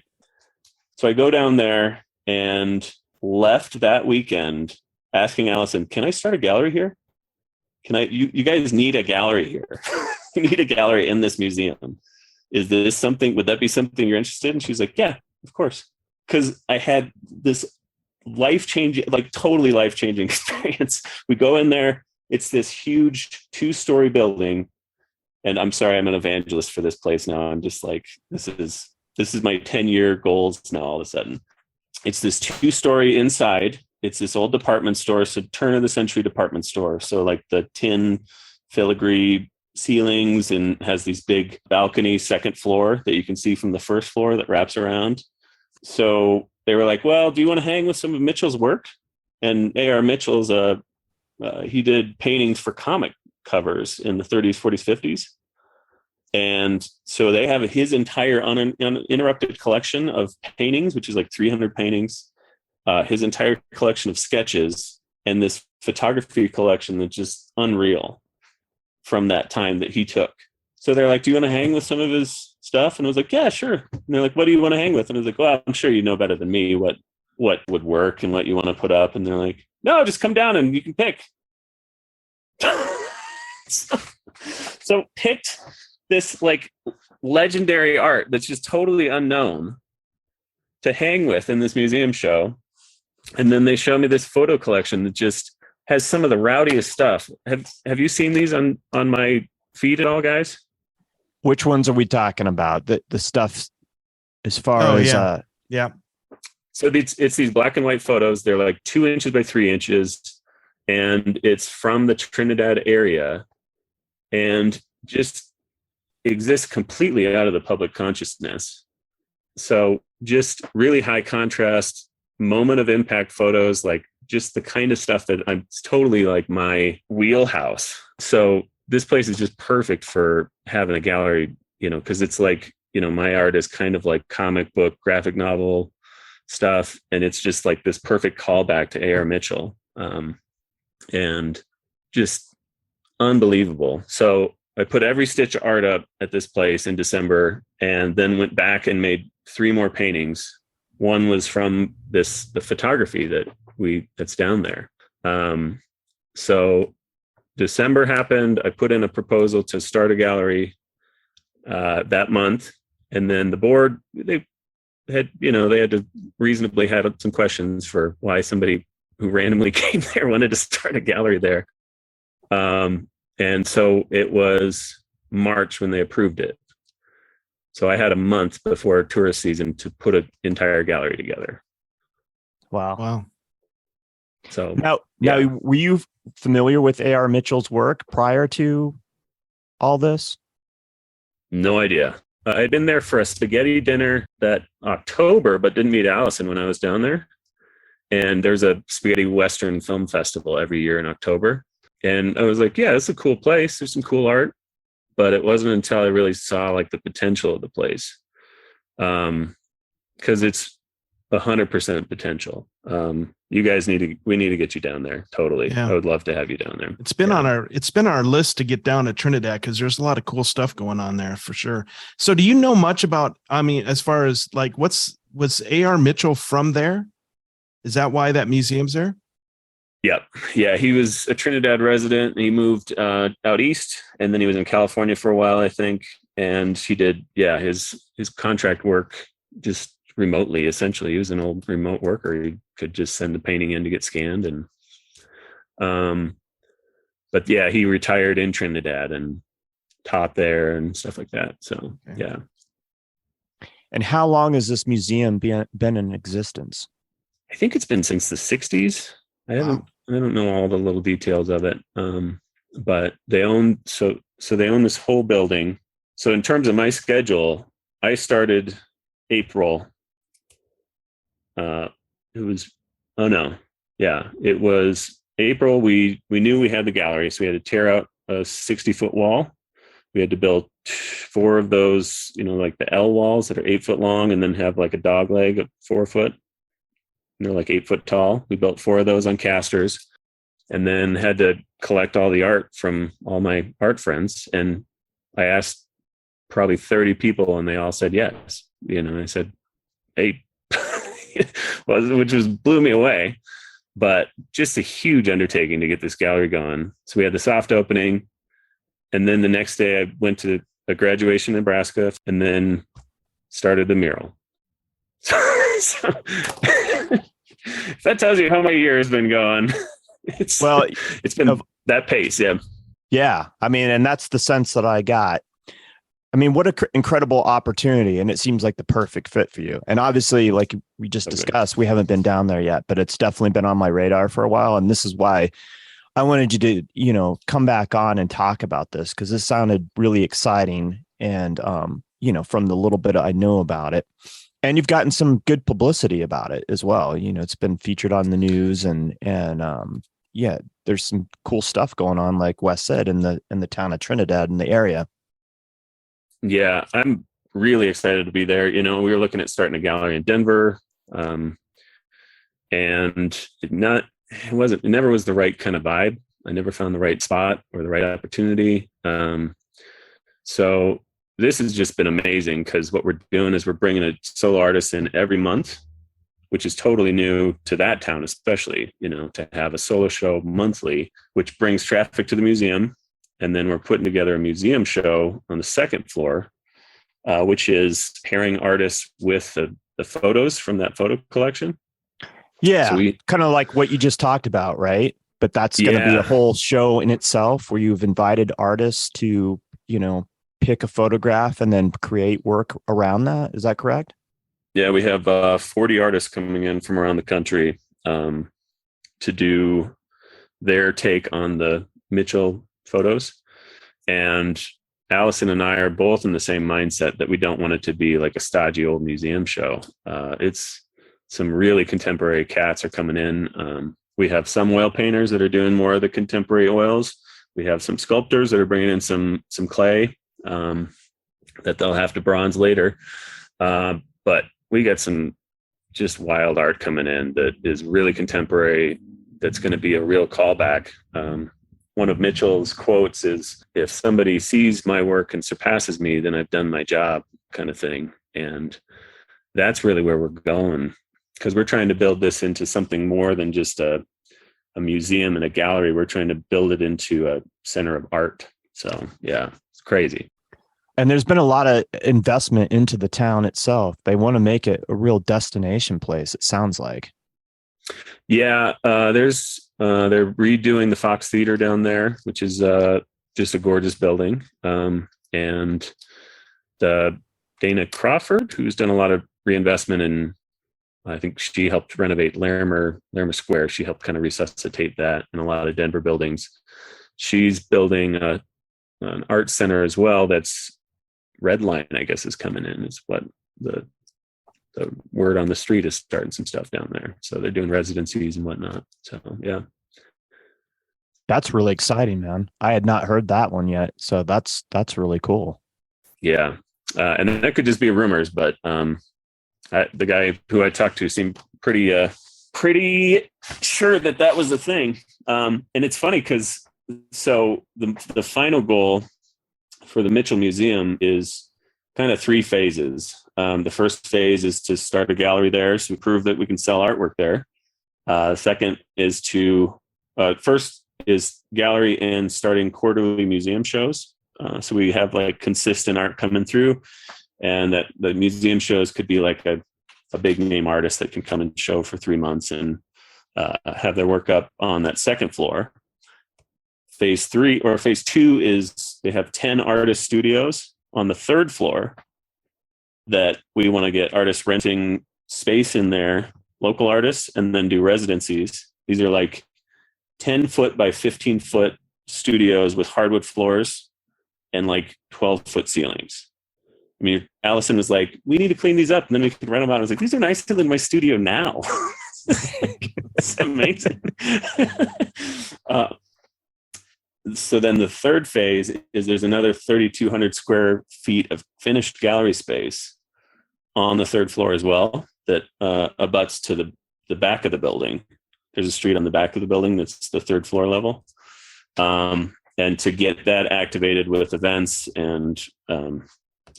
So I go down there and left that weekend asking Allison, can I start a gallery here? You guys need a gallery here. You need a gallery in this museum. Is this something, would that be something you're interested in? She's like, yeah, of course. Because I had this life-changing, like totally life-changing experience. We go in there, it's this huge 2-story building. And I'm sorry, I'm an evangelist for this place now. I'm just like, this is my 10-year goals now all of a sudden. It's this 2-story inside. It's this old department store, so turn of the century department store. So like the tin filigree ceilings and has these big balcony second floor that you can see from the first floor that wraps around. So they were like, well, do you want to hang with some of Mitchell's work? And A.R. Mitchell's, he did paintings for comic covers in the 30s, 40s, 50s. And so they have his entire uninterrupted collection of paintings, which is like 300 paintings, his entire collection of sketches, and this photography collection that's just unreal from that time that he took. So they're like, do you want to hang with some of his stuff? And I was like, yeah, sure. And they're like, what do you want to hang with? And I was like, well, I'm sure you know better than me what would work and what you want to put up. And they're like, no, just come down and you can pick. so picked this like legendary art that's just totally unknown to hang with in this museum show. And then they show me this photo collection that just has some of the rowdiest stuff. Have you seen these on my feed at all, guys? Which ones are we talking about? The stuff as far as yeah. So it's these black and white photos. They're like 2 inches by 3 inches, and it's from the Trinidad area, and just exists completely out of the public consciousness. So just really high contrast, moment of impact photos, like just the kind of stuff that I'm totally like my wheelhouse. So this place is just perfect for having a gallery, because it's like, my art is kind of like comic book, graphic novel stuff. And it's just like this perfect callback to A.R. Mitchell. And just unbelievable. So I put every stitch of art up at this place in December, and then went back and made 3 more paintings. One was from the photography that's down there. So December happened. I put in a proposal to start a gallery that month. And then the board, they had to reasonably have some questions for why somebody who randomly came there wanted to start a gallery there. And so it was March when they approved it. So I had a month before tourist season to put an entire gallery together. Wow. So now, were you familiar with A.R. Mitchell's work prior to all this? No idea. I'd been there for a spaghetti dinner that October, but didn't meet Allison when I was down there. And there's a spaghetti Western film festival every year in October. And I was like, yeah, it's a cool place. There's some cool art. But it wasn't until I really saw like the potential of the place. Because it's 100% potential. You guys we need to get you down there. Totally. Yeah. I would love to have you down there. It's been on our list to get down to Trinidad, because there's a lot of cool stuff going on there for sure. So do you know much about, as far as like, was A.R. Mitchell from there? Is that why that museum's there? Yep. Yeah. He was a Trinidad resident. He moved out east, and then he was in California for a while, I think. And he did, his contract work just remotely, essentially. He was an old remote worker. He could just send the painting in to get scanned. And, but yeah, he retired in Trinidad and taught there and stuff like that. So, okay. Yeah. And how long has this museum been in existence? I think it's been since the 60s. I don't know all the little details of it. But they own, so they own this whole building. So in terms of my schedule, I started April. It was April. We knew we had the gallery, so we had to tear out a 60-foot wall. We had to build 4 of those, like the L walls that are 8 foot long, and then have like a dog leg of 4 foot. And they're like 8 foot tall. We built 4 of those on casters, and then had to collect all the art from all my art friends. And I asked probably 30 people, and they all said yes. I said, hey, which blew me away, but just a huge undertaking to get this gallery going. So we had the soft opening, and then the next day I went to a graduation in Nebraska, and then started the mural. So if that tells you how my year has been going, it's been that pace. Yeah. Yeah. And that's the sense that I got. What an incredible opportunity. And it seems like the perfect fit for you. And obviously, like we just discussed, we haven't been down there yet, but it's definitely been on my radar for a while. And this is why I wanted you to, come back on and talk about this because this sounded really exciting. And, from the little bit I know about it, and you've gotten some good publicity about it as well. It's been featured on the news and yeah, there's some cool stuff going on, like Wes said, in the town of Trinidad in the area. Yeah, I'm really excited to be there. We were looking at starting a gallery in Denver, and it never was the right kind of vibe. I never found the right spot or the right opportunity. So this has just been amazing because what we're doing is we're bringing a solo artist in every month, which is totally new to that town, especially, to have a solo show monthly, which brings traffic to the museum. And then we're putting together a museum show on the second floor, which is pairing artists with the photos from that photo collection. Yeah, so kind of like what you just talked about, right? But that's going to be a whole show in itself where you've invited artists to, pick a photograph and then create work around that. Is that correct? Yeah, we have 40 artists coming in from around the country to do their take on the Mitchell photos. And Allison and I are both in the same mindset that we don't want it to be like a stodgy old museum show. It's some really contemporary cats are coming in. We have some oil painters that are doing more of the contemporary oils. We have some sculptors that are bringing in some clay that they'll have to bronze later. But we got some just wild art coming in that is really contemporary. That's going to be a real callback. One of Mitchell's quotes is, "If somebody sees my work and surpasses me, then I've done my job," kind of thing. And that's really where we're going, because we're trying to build this into something more than just a museum and a gallery. We're trying to build it into a center of art. So yeah, it's crazy. And there's been a lot of investment into the town itself. They want to make it a real destination place, it sounds like. Yeah, they're redoing the Fox Theater down there, which is just a gorgeous building. And the Dana Crawford, who's done a lot of reinvestment in, I think she helped renovate Larimer Square. She helped kind of resuscitate that and a lot of Denver buildings. She's building an art center as well. That's Redline, I guess, is coming in. Is what the word on the street is, starting some stuff down there. So they're doing residencies and whatnot. So yeah, that's really exciting, man. I had not heard that one yet. So that's really cool. Yeah, and that could just be rumors, but the guy who I talked to seemed pretty sure that was the thing. And it's funny because the final goal for the Mitchell Museum is kind of 3 phases. The first phase is to start a gallery there, so prove that we can sell artwork there. Second is first is gallery and starting quarterly museum shows. So we have like consistent art coming through, and that the museum shows could be like a big name artist that can come and show for 3 months and have their work up on that second floor. Phase 2 is they have 10 artist studios on the third floor that we want to get artists renting space in there, local artists, and then do residencies. These are like 10-foot by 15-foot studios with hardwood floors and like 12-foot ceilings. I mean, Allison was like, "We need to clean these up, and then we can rent them out." I was like, "These are nicer than my studio now." It's amazing. So then the third phase is there's another 3,200 square feet of finished gallery space on the third floor as well that abuts to the back of the building. There's a street on the back of the building that's the third floor level. And to get that activated with events and,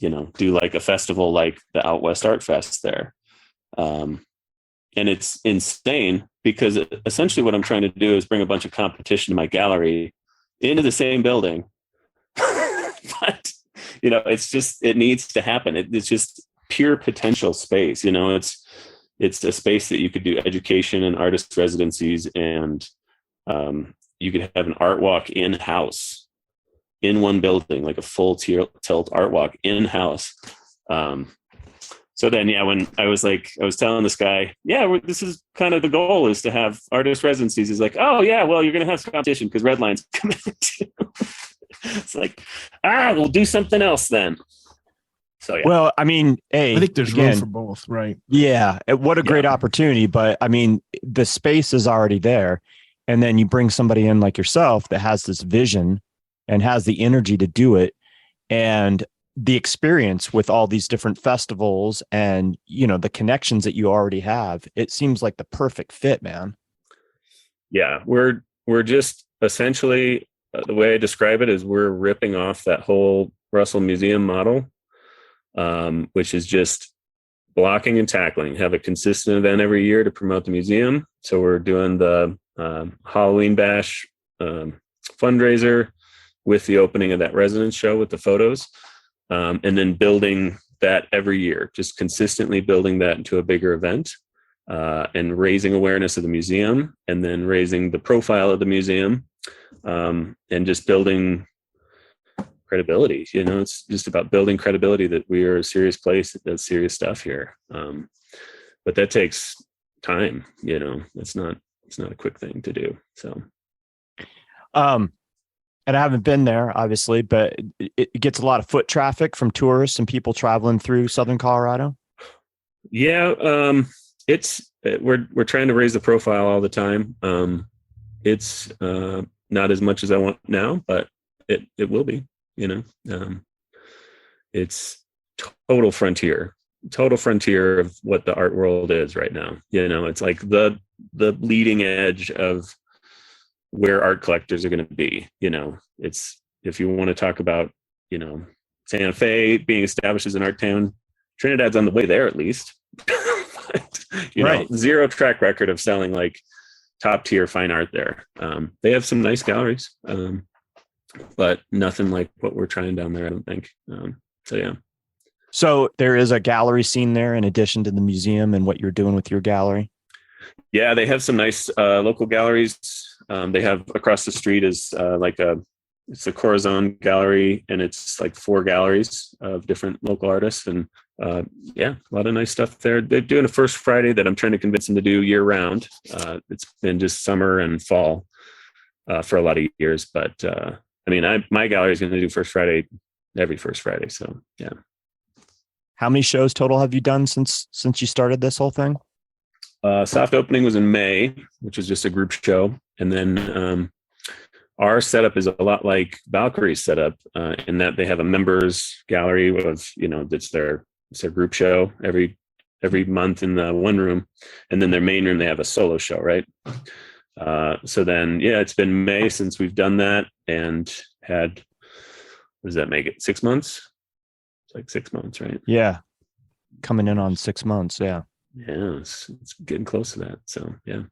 do like a festival like the Out West Art Fest there. And it's insane because essentially what I'm trying to do is bring a bunch of competition to my gallery into the same building. But, it needs to happen. It's just pure potential space. It's a space that you could do education and artist residencies, and you could have an art walk in-house in one building, like a full tilt art walk in-house. So then, yeah, when I was telling this guy, this is kind of the goal, is to have artist residencies. He's like, oh yeah, well, you're going to have some competition because red lines come in too. It's like, we'll do something else then. So yeah. Well, I mean, I think there's room for both, right? Yeah, what a great opportunity. But I mean, the space is already there, and then you bring somebody in like yourself that has this vision and has the energy to do it, and the experience with all these different festivals and, the connections that you already have. It seems like the perfect fit, man. Yeah, we're just essentially, the way I describe it is we're ripping off that whole Russell Museum model, which is just blocking and tackling, have a consistent event every year to promote the museum. So we're doing the Halloween Bash fundraiser with the opening of that residence show with the photos. And then building that every year, just consistently building that into a bigger event, and raising awareness of the museum, and then raising the profile of the museum, and just building credibility. It's just about building credibility that we are a serious place that does serious stuff here. But that takes time. It's not a quick thing to do. So, and I haven't been there, obviously, but it gets a lot of foot traffic from tourists and people traveling through Southern Colorado. Yeah, we're trying to raise the profile all the time. It's not as much as I want now, but it will be. It's total frontier of what the art world is right now. It's like the leading edge of where art collectors are going to be. It's, if you want to talk about, Santa Fe being established as an art town, Trinidad's on the way there, at least. But, right. Zero track record of selling like top tier fine art there. They have some nice galleries, but nothing like what we're trying down there, I don't think. So yeah. So there is a gallery scene there in addition to the museum and what you're doing with your gallery. Yeah, they have some nice local galleries. They have across the street is it's a Corazon gallery, and it's like 4 galleries of different local artists, and a lot of nice stuff there. They're doing a first Friday that I'm trying to convince them to do year round. It's been just summer and fall for a lot of years, but my gallery is going to do first Friday every first Friday. So yeah. How many shows total have you done since you started this whole thing? Soft opening was in May, which was just a group show. And then our setup is a lot like Valkyrie's setup, in that they have a members gallery of, it's their group show every month in the one room. And then their main room, they have a solo show, right? So then, it's been May since we've done that, and had, what does that make it? 6 months? It's like 6 months, right? Yeah. Coming in on 6 months. Yeah. Yeah, it's getting close to that. So yeah.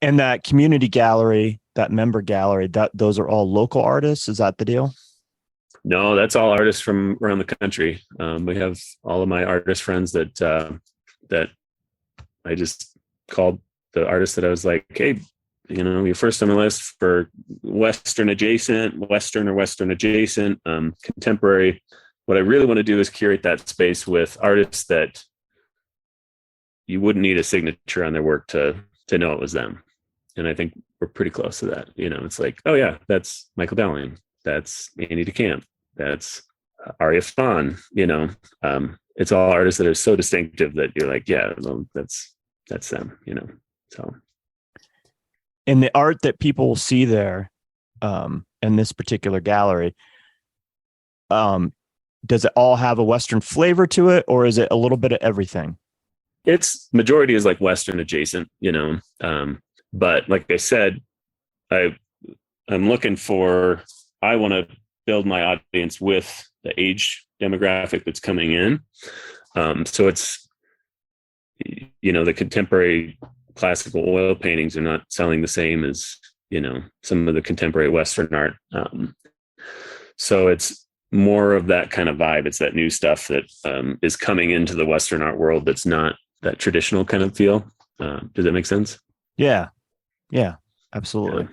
And that community gallery, that member gallery, those are all local artists. Is that the deal? No, that's all artists from around the country. We have all of my artist friends that I just called the artists that I was like, hey, you're first on the list for Western adjacent, contemporary. What I really want to do is curate that space with artists that you wouldn't need a signature on their work to know it was them. And I think we're pretty close to that. It's like, oh yeah, that's Michael Dowling. That's Annie DeCamp. That's Aria Fawn. It's all artists that are so distinctive that you're like, yeah, well, that's them, so. And the art that people will see there, in this particular gallery, does it all have a Western flavor to it, or is it a little bit of everything? Its majority is like Western adjacent, but like I said, I'm looking for, I want to build my audience with the age demographic that's coming in. So it's, the contemporary classical oil paintings are not selling the same as, some of the contemporary Western art. So it's more of that kind of vibe. It's that new stuff that is coming into the Western art world that's not that traditional kind of feel. Does that make sense? Yeah, absolutely.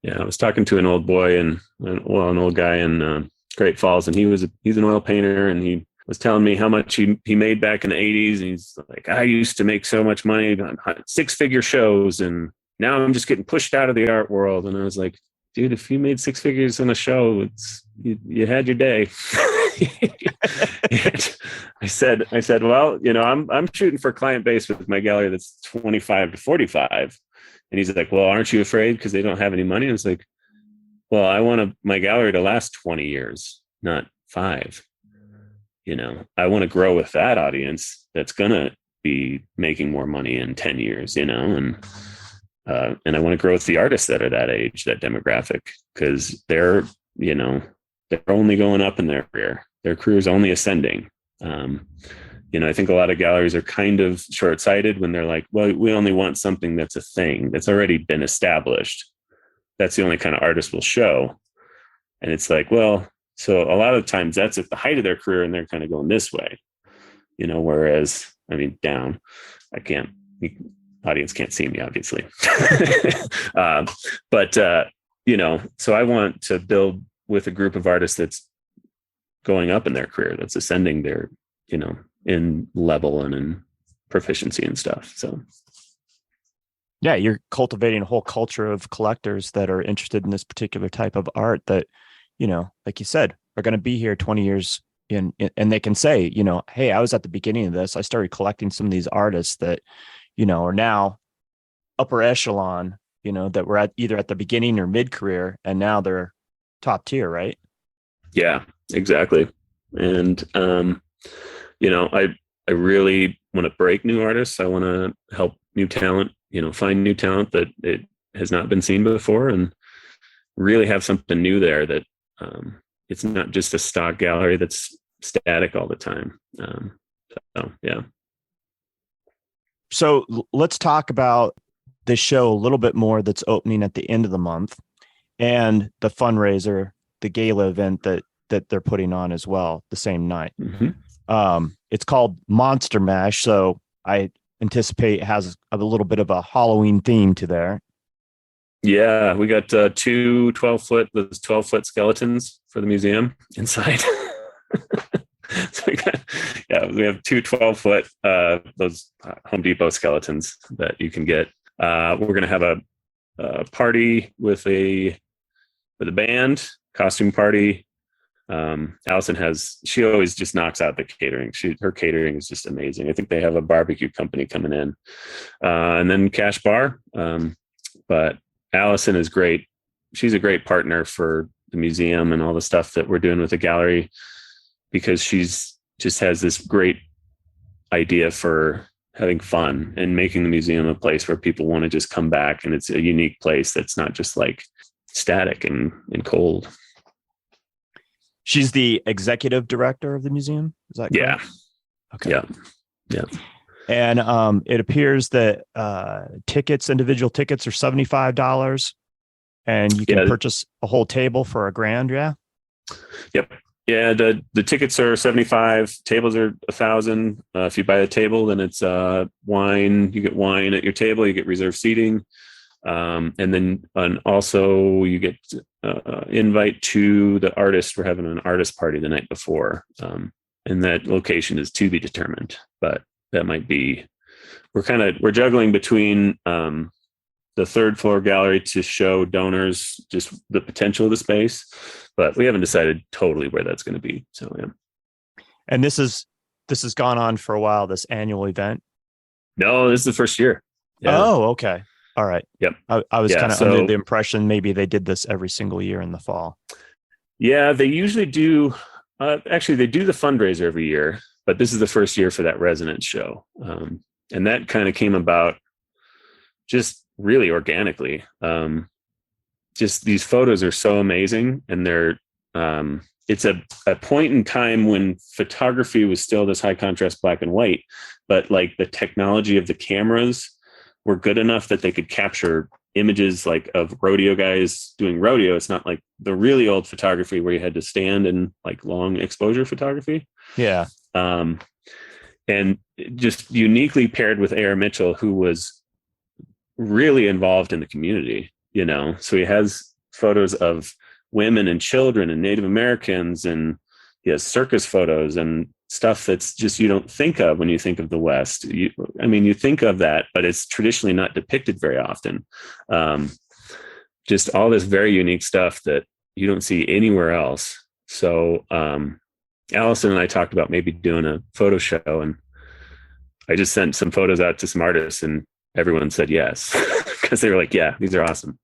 Yeah, I was talking to an old boy an old guy in Great Falls, and he's an oil painter, and he was telling me how much he made back in the 80s. And he's like, I used to make so much money on 6-figure shows, and now I'm just getting pushed out of the art world. And I was like, dude, if you made 6 figures in a show, you had your day. I said, well, I'm shooting for client base with my gallery that's 25 to 45. And he's like, well, aren't you afraid because they don't have any money? And it's like, well, I want my gallery to last 20 years, not 5. I want to grow with that audience that's going to be making more money in 10 years, and I want to grow with the artists that are that age, that demographic, because they're only going up in their career. Their career is only ascending. I think a lot of galleries are kind of short-sighted when they're like, well, we only want something that's a thing that's already been established. That's the only kind of artist we'll show. And it's like, well, so a lot of times that's at the height of their career and they're kind of going this way, whereas, down. Audience can't see me, obviously. So I want to build with a group of artists that's going up in their career, that's ascending their, in level and in proficiency and stuff. So. Yeah, you're cultivating a whole culture of collectors that are interested in this particular type of art that, like you said, are going to be here 20 years in, and they can say, hey, I was at the beginning of this. I started collecting some of these artists that, are now upper echelon, that were either at the beginning or mid-career, and now they're top tier, right? Yeah, exactly. And, I really want to break new artists. I want to help new talent, find new talent that it has not been seen before, and really have something new there that it's not just a stock gallery that's static all the time. Yeah. So let's talk about this show a little bit more that's opening at the end of the month, and the fundraiser, the gala event that they're putting on as well the same night. Mm-hmm. It's called Monster Mash. So I anticipate it has a little bit of a Halloween theme to there. Yeah, we got 2 12-foot skeletons for the museum inside. So we have 2 12-foot those Home Depot skeletons that you can get. We're going to have a party with a band, costume party. Allison she always just knocks out the catering. Her catering is just amazing. I think they have a barbecue company coming in, and then cash bar. But Allison is great. She's a great partner for the museum and all the stuff that we're doing with the gallery, because she's just has this great idea for having fun and making the museum a place where people want to just come back. And it's a unique place that's not just like static and cold. She's the executive director of the museum. Is that correct? Yeah. Okay. Yeah. And it appears that individual tickets are $75, and you can purchase a whole table for $1,000. Yeah. Yep. Yeah. The tickets are $75. Tables are $1,000. If you buy a table, then it's wine. You get wine at your table. You get reserved seating. And also you get invite to the artist. We're having an artist party the night before. And that location is to be determined, but that might be, we're juggling between the 3rd floor gallery to show donors just the potential of the space, but we haven't decided totally where that's going to be. So, yeah. And this has gone on for a while, this annual event? No, this is the first year. Yeah. Oh, okay. All right. Yep. I was kind of under the impression maybe they did this every single year in the fall. Yeah, they usually do. Actually, they do the fundraiser every year, but this is the first year for that resonance show. And that kind of came about just really organically. Just these photos are so amazing, and they're it's a point in time when photography was still this high contrast black and white, but like the technology of the cameras were good enough that they could capture images like of rodeo guys doing rodeo. It's not like the really old photography where you had to stand in like long exposure photography. Yeah. And just uniquely paired with A.R. Mitchell, who was really involved in the community, so he has photos of women and children and Native Americans and he has circus photos and stuff that's just you don't think of when you think of the West. You think of that, but it's traditionally not depicted very often. Just all this very unique stuff that you don't see anywhere else. So Allison and I talked about maybe doing a photo show, and I just sent some photos out to some artists, and everyone said yes because they were like, yeah, these are awesome.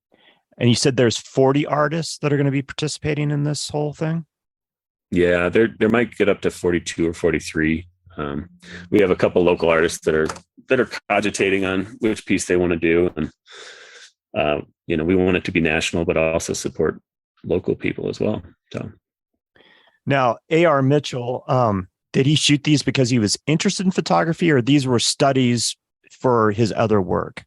And you said there's 40 artists that are going to be participating in this whole thing? Yeah, there might get up to 42 or 43. We have a couple local artists that are cogitating on which piece they want to do, and we want it to be national, but also support local people as well. So now, A.R. Mitchell, did he shoot these because he was interested in photography, or these were studies for his other work?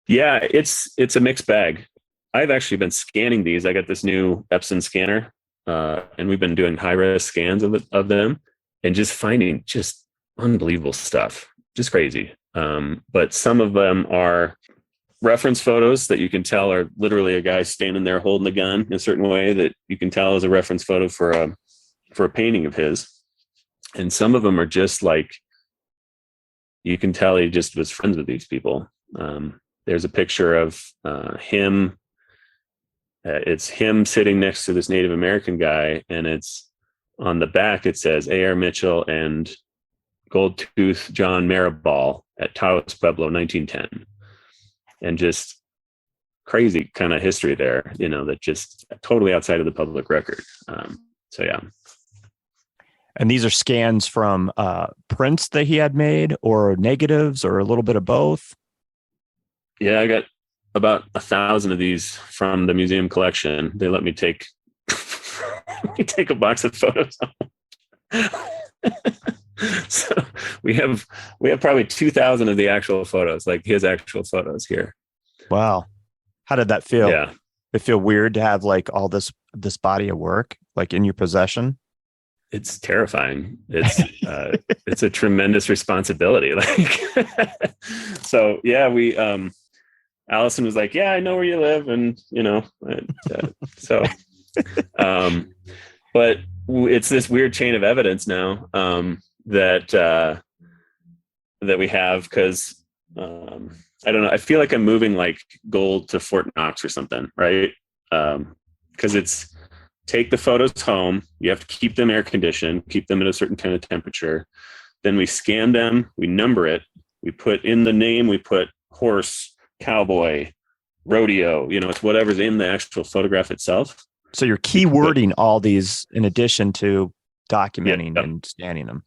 Yeah, it's a mixed bag. I've actually been scanning these. I got this new Epson scanner. And we've been doing high-res scans of them and just finding just unbelievable stuff, just crazy. But some of them are reference photos that you can tell are literally a guy standing there holding the gun in a certain way that you can tell is a reference photo for a painting of his. And some of them are just like, you can tell he just was friends with these people. There's a picture of him. It's him sitting next to this Native American guy, and it's on the back. It says A.R. Mitchell and Goldtooth John Maribal at Taos Pueblo, 1910, and just crazy kind of history there, that just totally outside of the public record. So yeah. And these are scans from prints that he had made, or negatives, or a little bit of both. Yeah, I got about 1,000 of these from the museum collection. They let me take a box of photos. So we have probably 2,000 of the actual photos, like his actual photos here. Wow. How did that feel? Yeah. It feel weird to have like all this body of work like in your possession? It's terrifying. It's a tremendous responsibility. So yeah, we, Allison was like, yeah, I know where you live. And, but it's this weird chain of evidence now that we have, because I don't know. I feel like I'm moving like gold to Fort Knox or something, right? Because it's take the photos home. You have to keep them air conditioned, keep them at a certain kind of temperature. Then we scan them, we number it, we put in the name, we put horse, cowboy, rodeo, it's whatever's in the actual photograph itself. So you're keywording all these in addition to documenting and scanning them.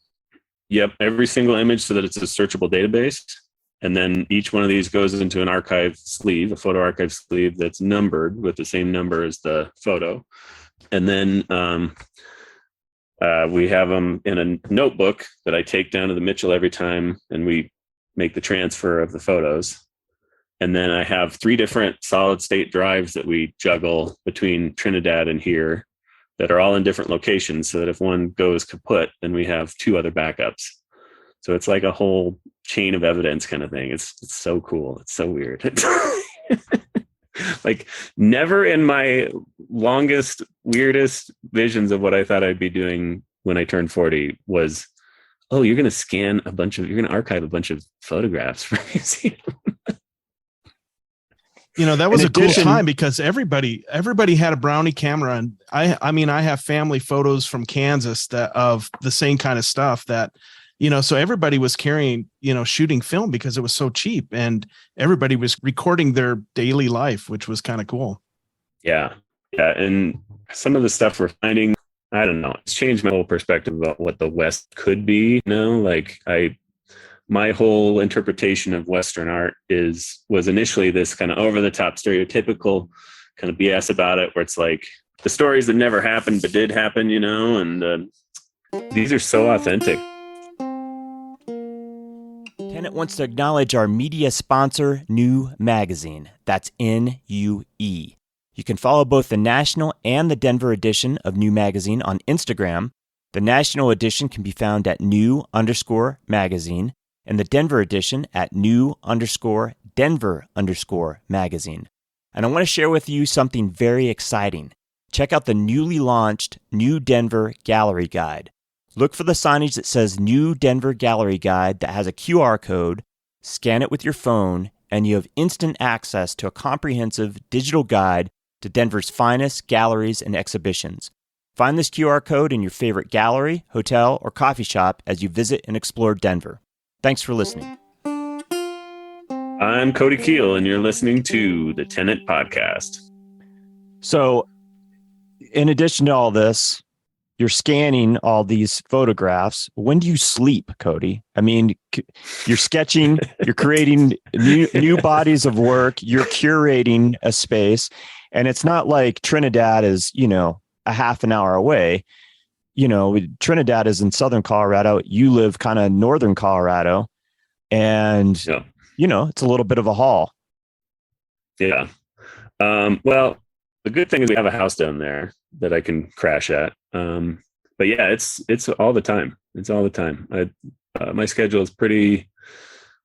Yep. Every single image, so that it's a searchable database. And then each one of these goes into an archive sleeve, a photo archive sleeve that's numbered with the same number as the photo. And then we have them in a notebook that I take down to the Mitchell every time, and we make the transfer of the photos. And then I have 3 different solid state drives that we juggle between Trinidad and here that are all in different locations, so that if one goes kaput, then we have 2 other backups. So it's like a whole chain of evidence kind of thing. It's so cool. It's so weird. Like, never in my longest, weirdest visions of what I thought I'd be doing when I turned 40 was, oh, you're going to archive a bunch of photographs for a museum. That was a cool time because everybody had a Brownie camera, and I have family photos from Kansas of the same kind of stuff that, so everybody was carrying, shooting film because it was so cheap, and everybody was recording their daily life, which was kind of cool. Yeah. Yeah. And some of the stuff we're finding, I don't know, it's changed my whole perspective about what the West could be. My whole interpretation of Western art was initially this kind of over the top stereotypical kind of BS about it, where it's like the stories that never happened but did happen, and these are so authentic. Tenet wants to acknowledge our media sponsor, New Magazine. That's NUE. You can follow both the national and the Denver edition of New Magazine on Instagram. The national edition can be found at new_magazine. And the Denver edition at new_Denver_magazine. And I want to share with you something very exciting. Check out the newly launched New Denver Gallery Guide. Look for the signage that says New Denver Gallery Guide that has a QR code. Scan it with your phone, and you have instant access to a comprehensive digital guide to Denver's finest galleries and exhibitions. Find this QR code in your favorite gallery, hotel, or coffee shop as you visit and explore Denver. Thanks for listening. I'm Cody Kuehl, and you're listening to the Tenant Podcast. So, in addition to all this, you're scanning all these photographs. When do you sleep, Cody? I mean, you're sketching, you're creating new bodies of work, you're curating a space, and it's not like Trinidad is, a half an hour away. Trinidad is in southern Colorado. You live kind of northern Colorado, and, it's a little bit of a haul. Yeah. Well, the good thing is we have a house down there that I can crash at. But yeah, it's all the time. It's all the time. My schedule is pretty,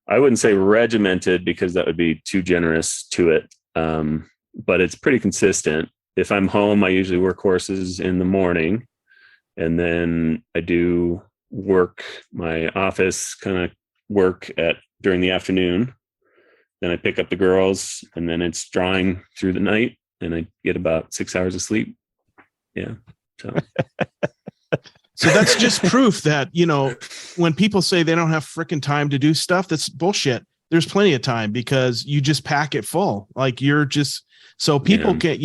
I wouldn't say regimented because that would be too generous to it. But it's pretty consistent. If I'm home, I usually work horses in the morning, and then I do work my office kind of work during the afternoon. Then I pick up the girls, and then it's drawing through the night, and I get about 6 hours of sleep. Yeah. So that's just proof that, when people say they don't have freaking time to do stuff, that's bullshit. There's plenty of time because you just pack it full. Like you're just, so people get,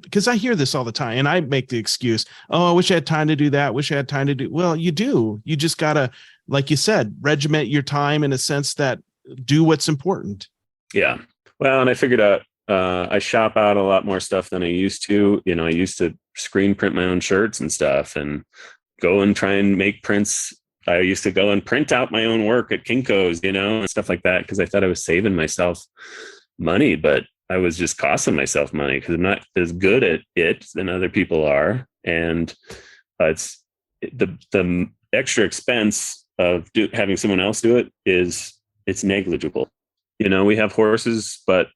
because I hear this all the time and I make the excuse, oh, I wish I had time to do that. Wish I had time to do. Well, you do. You just got to, like you said, regiment your time in a sense that do what's important. Yeah. Well, and I figured out, I shop out a lot more stuff than I used to. I used to screen print my own shirts and stuff and go and try and make prints. I used to go and print out my own work at Kinko's, and stuff like that, because I thought I was saving myself money, but I was just costing myself money because I'm not as good at it than other people are. And it's the extra expense of having someone else do it's negligible. We have horses, but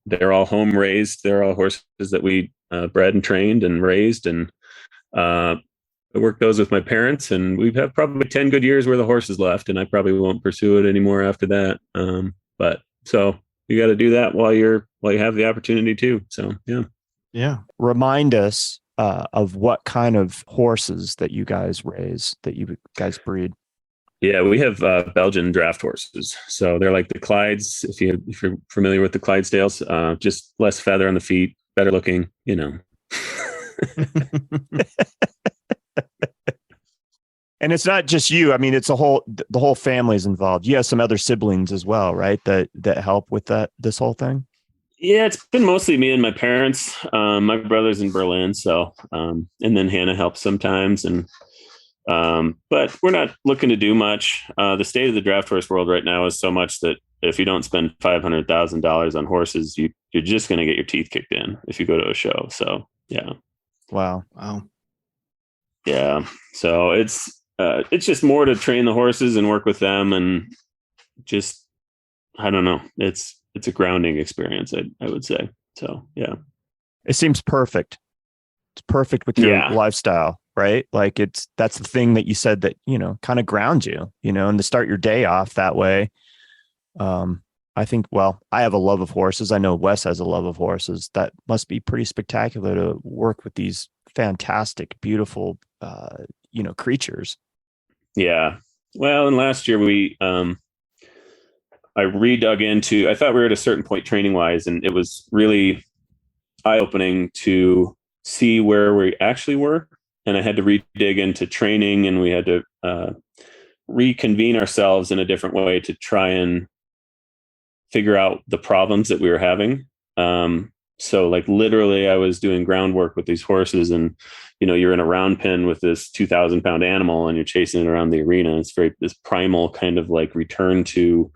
they're all home raised. They're all horses that we bred and trained and raised. And I worked those with my parents, and we've had probably 10 good years worth of horses left, and I probably won't pursue it anymore after that. But so you got to do that while you have the opportunity too. So, yeah. Yeah. Remind us of what kind of horses that you guys raise, that you guys breed. Yeah, we have Belgian draft horses. So they're like the Clydes. If you're familiar with the Clydesdales, just less feather on the feet, better looking, And it's not just you. I mean, it's the whole family's involved. You have some other siblings as well, right? That help with this whole thing. Yeah, it's been mostly me and my parents. My brother's in Berlin, so and then Hannah helps sometimes. And but we're not looking to do much. The state of the draft horse world right now is so much that if you don't spend $500,000 on horses, you're just going to get your teeth kicked in if you go to a show. So yeah. Wow. Yeah. So it's just more to train the horses and work with them, and just, I don't know. It's a grounding experience, I would say. So, yeah. It seems perfect. It's perfect with your lifestyle, right? Like that's the thing that you said that, kind of grounds you, and to start your day off that way. I think, I have a love of horses. I know Wes has a love of horses. That must be pretty spectacular to work with these fantastic, beautiful, creatures. Yeah. Well, and last year I redug into, I thought we were at a certain point training wise, and it was really eye-opening to see where we actually were. And I had to dig into training, and we had to reconvene ourselves in a different way to try and figure out the problems that we were having. So like literally I was doing groundwork with these horses, and, you're in a round pen with this 2,000-pound animal and you're chasing it around the arena. It's this primal kind of like return to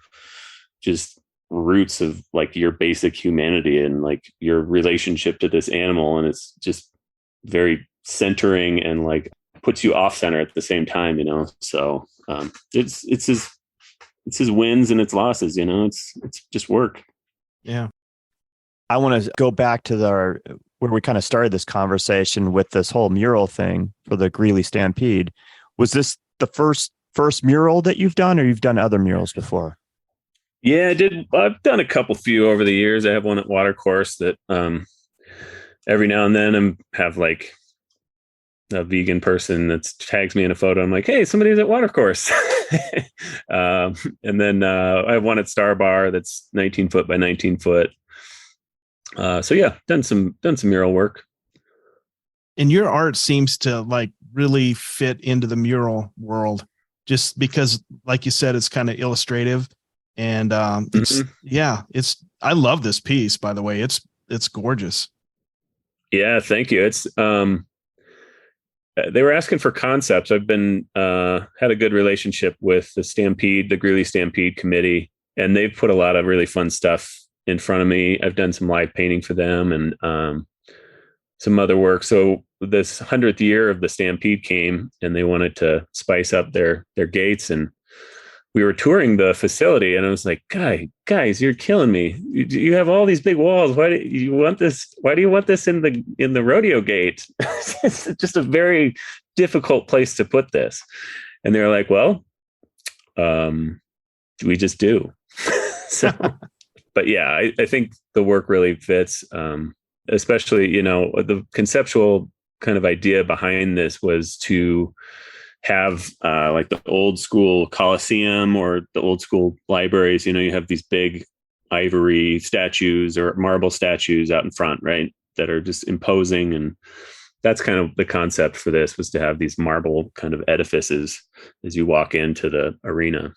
just roots of like your basic humanity and like your relationship to this animal. And it's just very centering and like puts you off center at the same time, so it's his wins and its losses, it's just work. Yeah. I want to go back to where we kind of started this conversation with this whole mural thing for the Greeley Stampede. Was this the first mural that you've done, or you've done other murals before? Yeah, I've done a few over the years. I have one at Watercourse that every now and then have like a vegan person that tags me in a photo. I'm like, hey, somebody's at Watercourse. And then I have one at Star Bar that's 19 foot by 19 foot. So yeah, done some mural work. And your art seems to like really fit into the mural world, just because, like you said, it's kind of illustrative, and I love this piece, by the way. It's gorgeous. Yeah, thank you. It's they were asking for concepts. I've been had a good relationship with the Greeley Stampede committee, and they've put a lot of really fun stuff in front of me. I've done some live painting for them and some other work. So this 100th year of the Stampede came, and they wanted to spice up their gates, and we were touring the facility, and I was like, guys, you're killing me. You have all these big walls. Why do you want this? Why do you want this in the rodeo gate? It's just a very difficult place to put this. And they were like, well, we just do. So, but yeah, I think the work really fits. Especially, the conceptual kind of idea behind this was to have like the old school Coliseum or the old school libraries. You have these big ivory statues or marble statues out in front, right, that are just imposing. And that's kind of the concept for this, was to have these marble kind of edifices as you walk into the arena.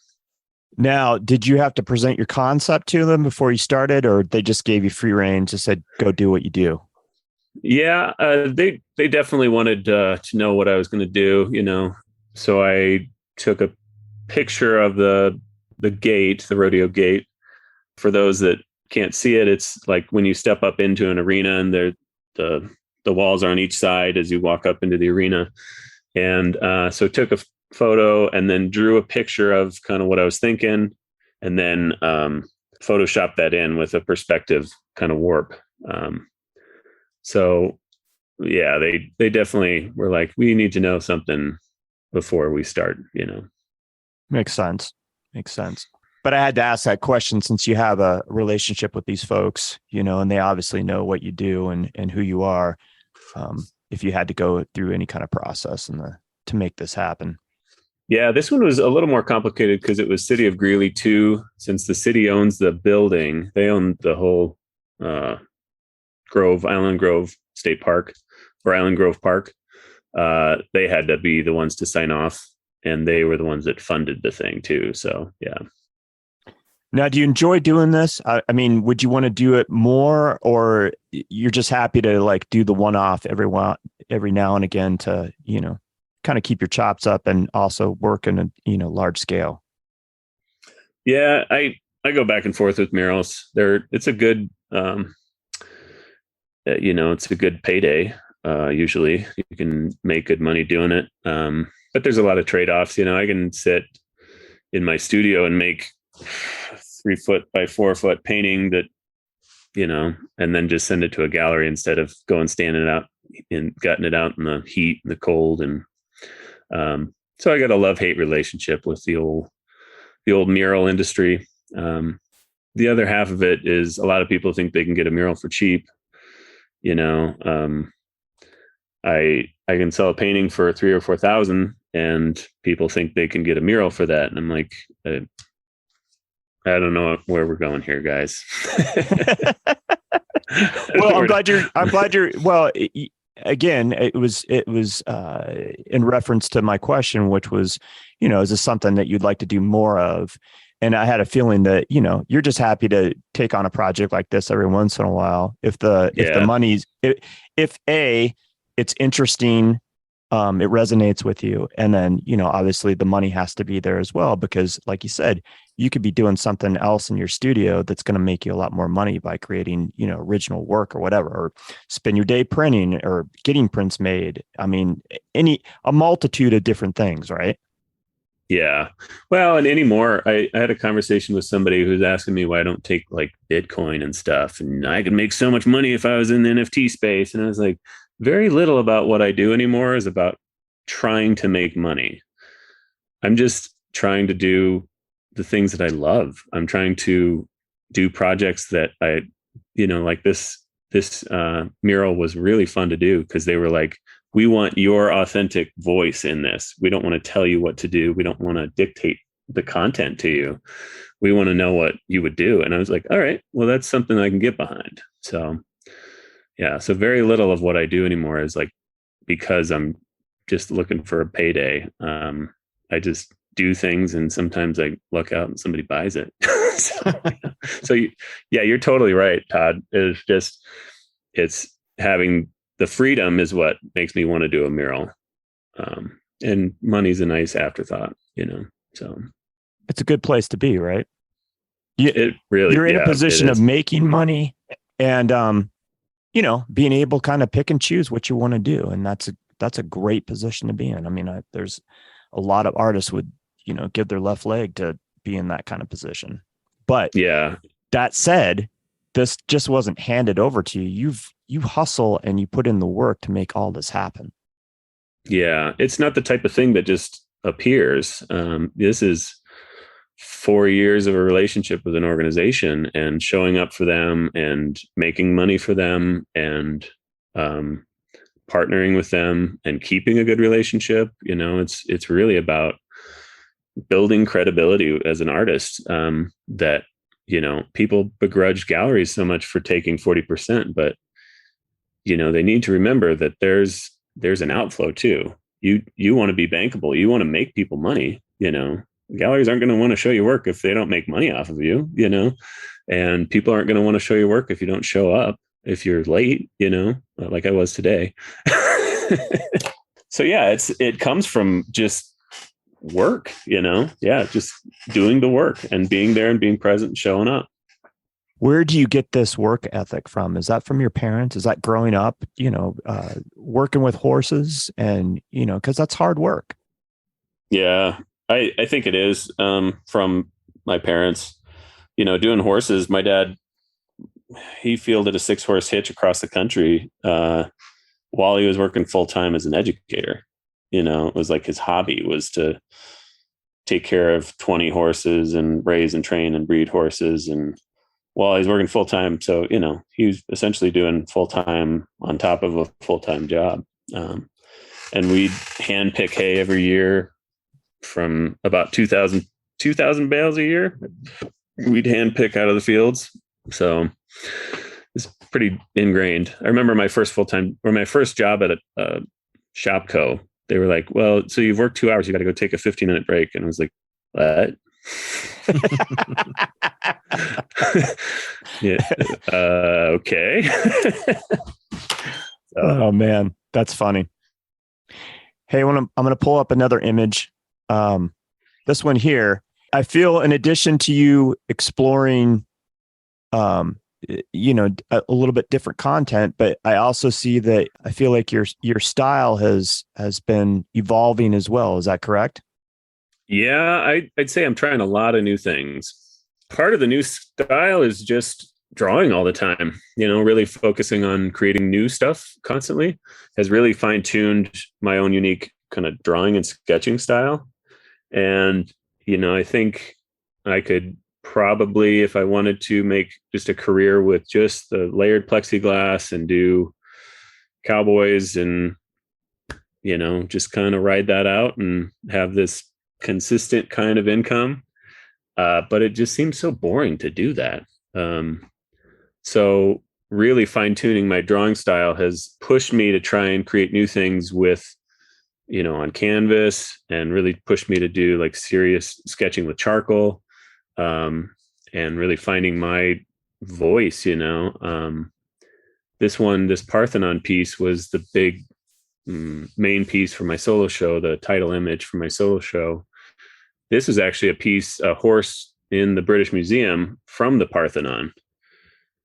Now, did you have to present your concept to them before you started, or they just gave you free rein, just said, go do what you do? Yeah, they definitely wanted to know what I was going to do, So I took a picture of the gate, the rodeo gate. For those that can't see it, it's like when you step up into an arena, and the walls are on each side as you walk up into the arena. And so took a photo and then drew a picture of kind of what I was thinking, and then photoshopped that in with a perspective kind of warp. So yeah, they definitely were like, we need to know something before we start, Makes sense. But I had to ask that question, since you have a relationship with these folks, and they obviously know what you do and who you are. If you had to go through any kind of process to make this happen. Yeah, this one was a little more complicated because it was City of Greeley too. Since the city owns the building, they own the whole Island Grove State Park, or Island Grove Park. They had to be the ones to sign off, and they were the ones that funded the thing too. So yeah. Now, do you enjoy doing this? I mean, would you want to do it more, or you're just happy to like do the one-off every now and again to, kind of keep your chops up and also work in a, large scale? Yeah, I go back and forth with murals. It's a good, it's a good payday. Usually you can make good money doing it. But there's a lot of trade-offs. I can sit in my studio and make 3 foot by 4 foot painting that, and then just send it to a gallery instead of going standing out and gutting it out in the heat and the cold. And so I got a love-hate relationship with the old mural industry. The other half of it is, a lot of people think they can get a mural for cheap. I can sell a painting for 3,000 or 4,000, and people think they can get a mural for that. And I'm like, I don't know where we're going here, guys. Well, I'm glad you're, well, again, it was in reference to my question, which was, is this something that you'd like to do more of? And I had a feeling that, you're just happy to take on a project like this every once in a while. If the money's, if it's interesting, it resonates with you. And then, obviously the money has to be there as well, because like you said, you could be doing something else in your studio that's going to make you a lot more money by creating, original work or whatever, or spend your day printing or getting prints made. I mean, a multitude of different things, right? Yeah. Well, and anymore, I had a conversation with somebody who's asking me why I don't take like Bitcoin and stuff. And I could make so much money if I was in the NFT space. And I was like, very little about what I do anymore is about trying to make money. I'm just trying to do the things that I love. I'm trying to do projects that I, like this mural was really fun to do, because they were like, we want your authentic voice in this. We don't want to tell you what to do. We don't want to dictate the content to you. We want to know what you would do. And I was like, all right, well, that's something I can get behind. So yeah, so very little of what I do anymore is like, because I'm just looking for a payday. I just do things, and sometimes I luck out and somebody buys it. So you're totally right, Todd. It's having the freedom is what makes me want to do a mural. And money's a nice afterthought, so It's a good place to be, right? You're in a position of making money and, being able to kind of pick and choose what you want to do. And that's a great position to be in. I mean, there's a lot of artists would, give their left leg to be in that kind of position. But yeah, that said, this just wasn't handed over to you. You hustle and you put in the work to make all this happen. Yeah. It's not the type of thing that just appears. This is 4 years of a relationship with an organization and showing up for them and making money for them and, partnering with them and keeping a good relationship. It's really about building credibility as an artist, that, people begrudge galleries so much for taking 40%, but, they need to remember that there's an outflow too. You want to be bankable. You want to make people money, galleries aren't going to want to show you work if they don't make money off of you, and people aren't going to want to show you work if you don't show up, if you're late, like I was today. So yeah, it comes from just work, just doing the work and being there and being present and showing up. Where do you get this work ethic from? Is that from your parents? Is that growing up, working with horses and, because that's hard work? Yeah, I think it is, from my parents, doing horses. My dad, he fielded a 6-horse hitch across the country, while he was working full time as an educator. It was like his hobby was to take care of 20 horses and raise and train and breed horses. And while he's working full time, so, he was essentially doing full time on top of a full time job. And we'd hand pick hay every year from about 2,000 bales a year. We'd hand pick out of the fields. So it's pretty ingrained. I remember my first job at a Shopco. They were like, well, so you've worked 2 hours, you got to go take a 15-minute break. And I was like, what? Yeah. Okay. Oh man, that's funny. Hey, I'm going to pull up another image. This one here, I feel in addition to you exploring, a little bit different content, but I also see that I feel like your style has been evolving as well. Is that correct? Yeah, I'd say I'm trying a lot of new things. Part of the new style is just drawing all the time, really focusing on creating new stuff constantly has really fine-tuned my own unique kind of drawing and sketching style. And, I think I could probably, if I wanted to, make just a career with just the layered plexiglass and do cowboys and, just kind of ride that out and have this consistent kind of income. But it just seems so boring to do that. So really fine-tuning my drawing style has pushed me to try and create new things with, on canvas, and really pushed me to do like serious sketching with charcoal, and really finding my voice, this Parthenon piece was the big main piece for my solo show, the title image for my solo show. This is actually a horse in the British Museum from the Parthenon.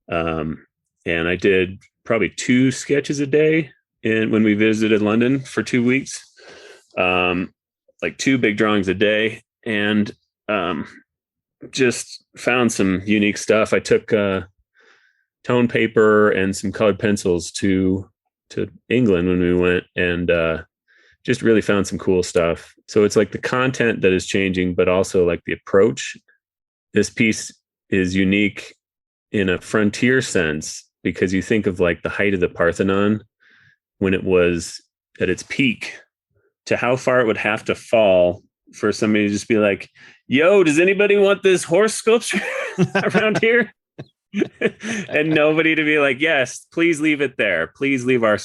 And I did probably 2 sketches a day when we visited London for 2 weeks, like 2 big drawings a day, and just found some unique stuff. I took tone paper and some colored pencils to England when we went, and just really found some cool stuff. So it's like the content that is changing, but also like the approach. This piece is unique in a frontier sense because you think of like the height of the Parthenon when it was at its peak to how far it would have to fall for somebody to just be like, yo, does anybody want this horse sculpture around here? And nobody to be like, yes, please leave it there. Please leave our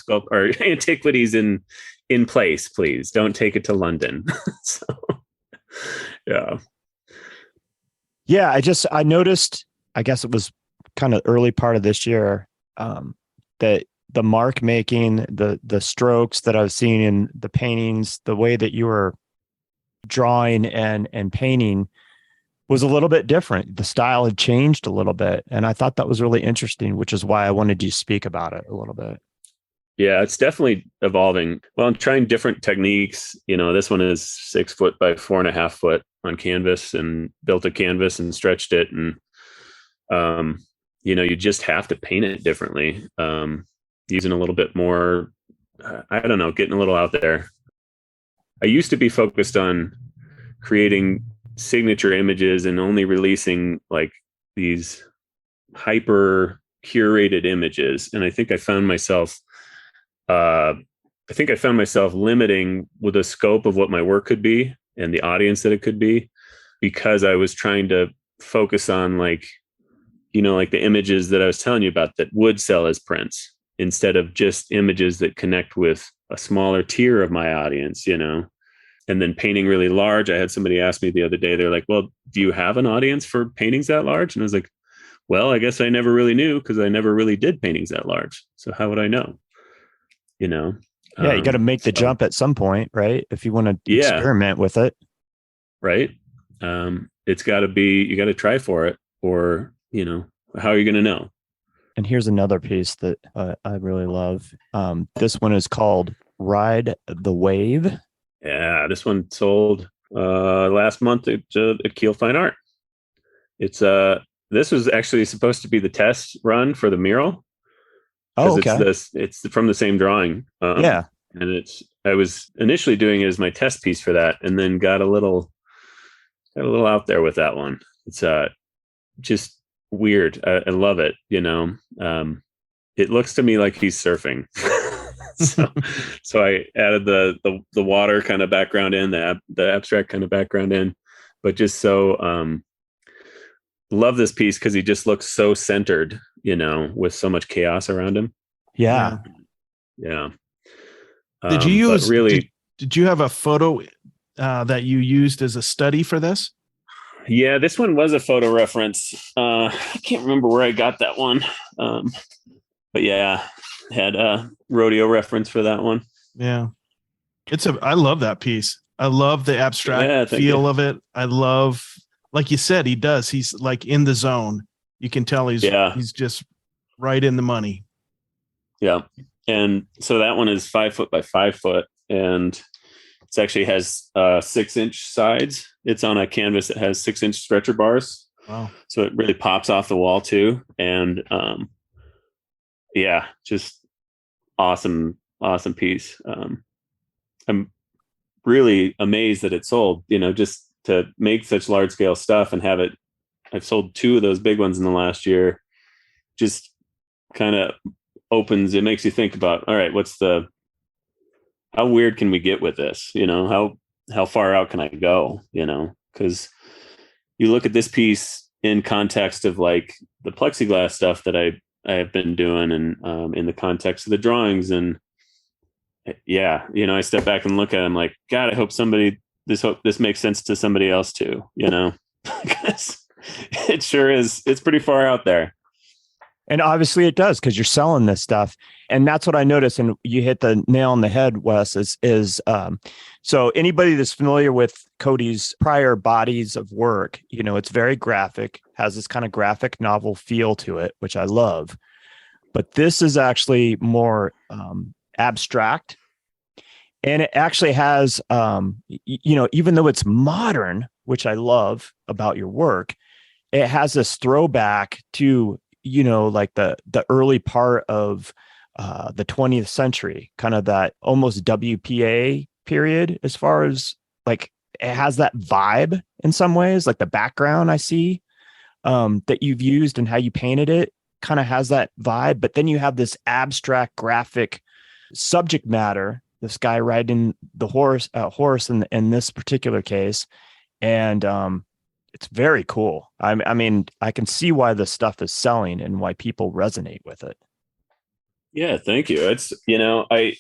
antiquities in place, please. Don't take it to London. So, yeah. Yeah, I noticed, I guess it was kind of early part of this year, that the mark making, the strokes that I was seeing in the paintings, the way that you were drawing and painting was a little bit different. The style had changed a little bit. And I thought that was really interesting, which is why I wanted you to speak about it a little bit. Yeah, it's definitely evolving. Well, I'm trying different techniques. This one is 6 foot by 4.5 foot on canvas, and built a canvas and stretched it. And, you just have to paint it differently. Using a little bit more, I don't know, getting a little out there. I used to be focused on creating signature images and only releasing like these hyper curated images. And I think I found myself limiting with the scope of what my work could be and the audience that it could be, because I was trying to focus on like the images that I was telling you about that would sell as prints, instead of just images that connect with a smaller tier of my audience, and then painting really large. I had somebody ask me the other day, they're like, well, do you have an audience for paintings that large? And I was like, well, I guess I never really knew, because I never really did paintings that large. So how would I know? Yeah, you got to make the jump at some point, right? If you want to experiment with it. Right. It's got to be, you got to try for it, or, how are you going to know? And here's another piece that I really love. This one is called Ride the Wave. Yeah, this one sold last month at Kuehl Fine Art. It's this was actually supposed to be the test run for the mural. Oh, okay. It's from the same drawing. Yeah. And I was initially doing it as my test piece for that, and then got a little out there with that one. It's just weird. I love it. It looks to me like he's surfing. so I added the water kind of background in, the abstract kind of background in, but just so love this piece because he just looks so centered, with so much chaos around him. Yeah. Did you use did you have a photo that you used as a study for this? Yeah, this one was a photo reference. I can't remember where I got that one. But yeah, had a rodeo reference for that one. Yeah. I love that piece. I love the abstract feel of it. I love, like you said, he's like in the zone. You can tell he's just right in the money. Yeah. And so that one is 5 foot by 5 foot, and it actually has 6-inch sides. It's on a canvas that has 6-inch stretcher bars. Wow. So it really pops off the wall too. And just awesome piece. I'm really amazed that it sold, just to make such large scale stuff and have it. I've sold 2 of those big ones in the last year. Just kind of it makes you think about, all right, how weird can we get with this? How far out can I go? Because you look at this piece in context of like the plexiglass stuff that I have been doing, and in the context of the drawings, and I step back and look at it, I'm like, God, I hope this makes sense to somebody else too, because it sure is. It's pretty far out there. And obviously it does, because you're selling this stuff. And that's what I noticed. And you hit the nail on the head, Wes, so anybody that's familiar with Cody's prior bodies of work, it's very graphic, has this kind of graphic novel feel to it, which I love. But this is actually more abstract. And it actually has, even though it's modern, which I love about your work, it has this throwback to, like the early part of the 20th century, kind of that almost WPA period as far as like it has that vibe in some ways, like the background I see that you've used and how you painted it kind of has that vibe. But then you have this abstract graphic subject matter, this guy riding the horse in this particular case. And it's very cool. I mean, I can see why this stuff is selling and why people resonate with it. Yeah, thank you. It's, I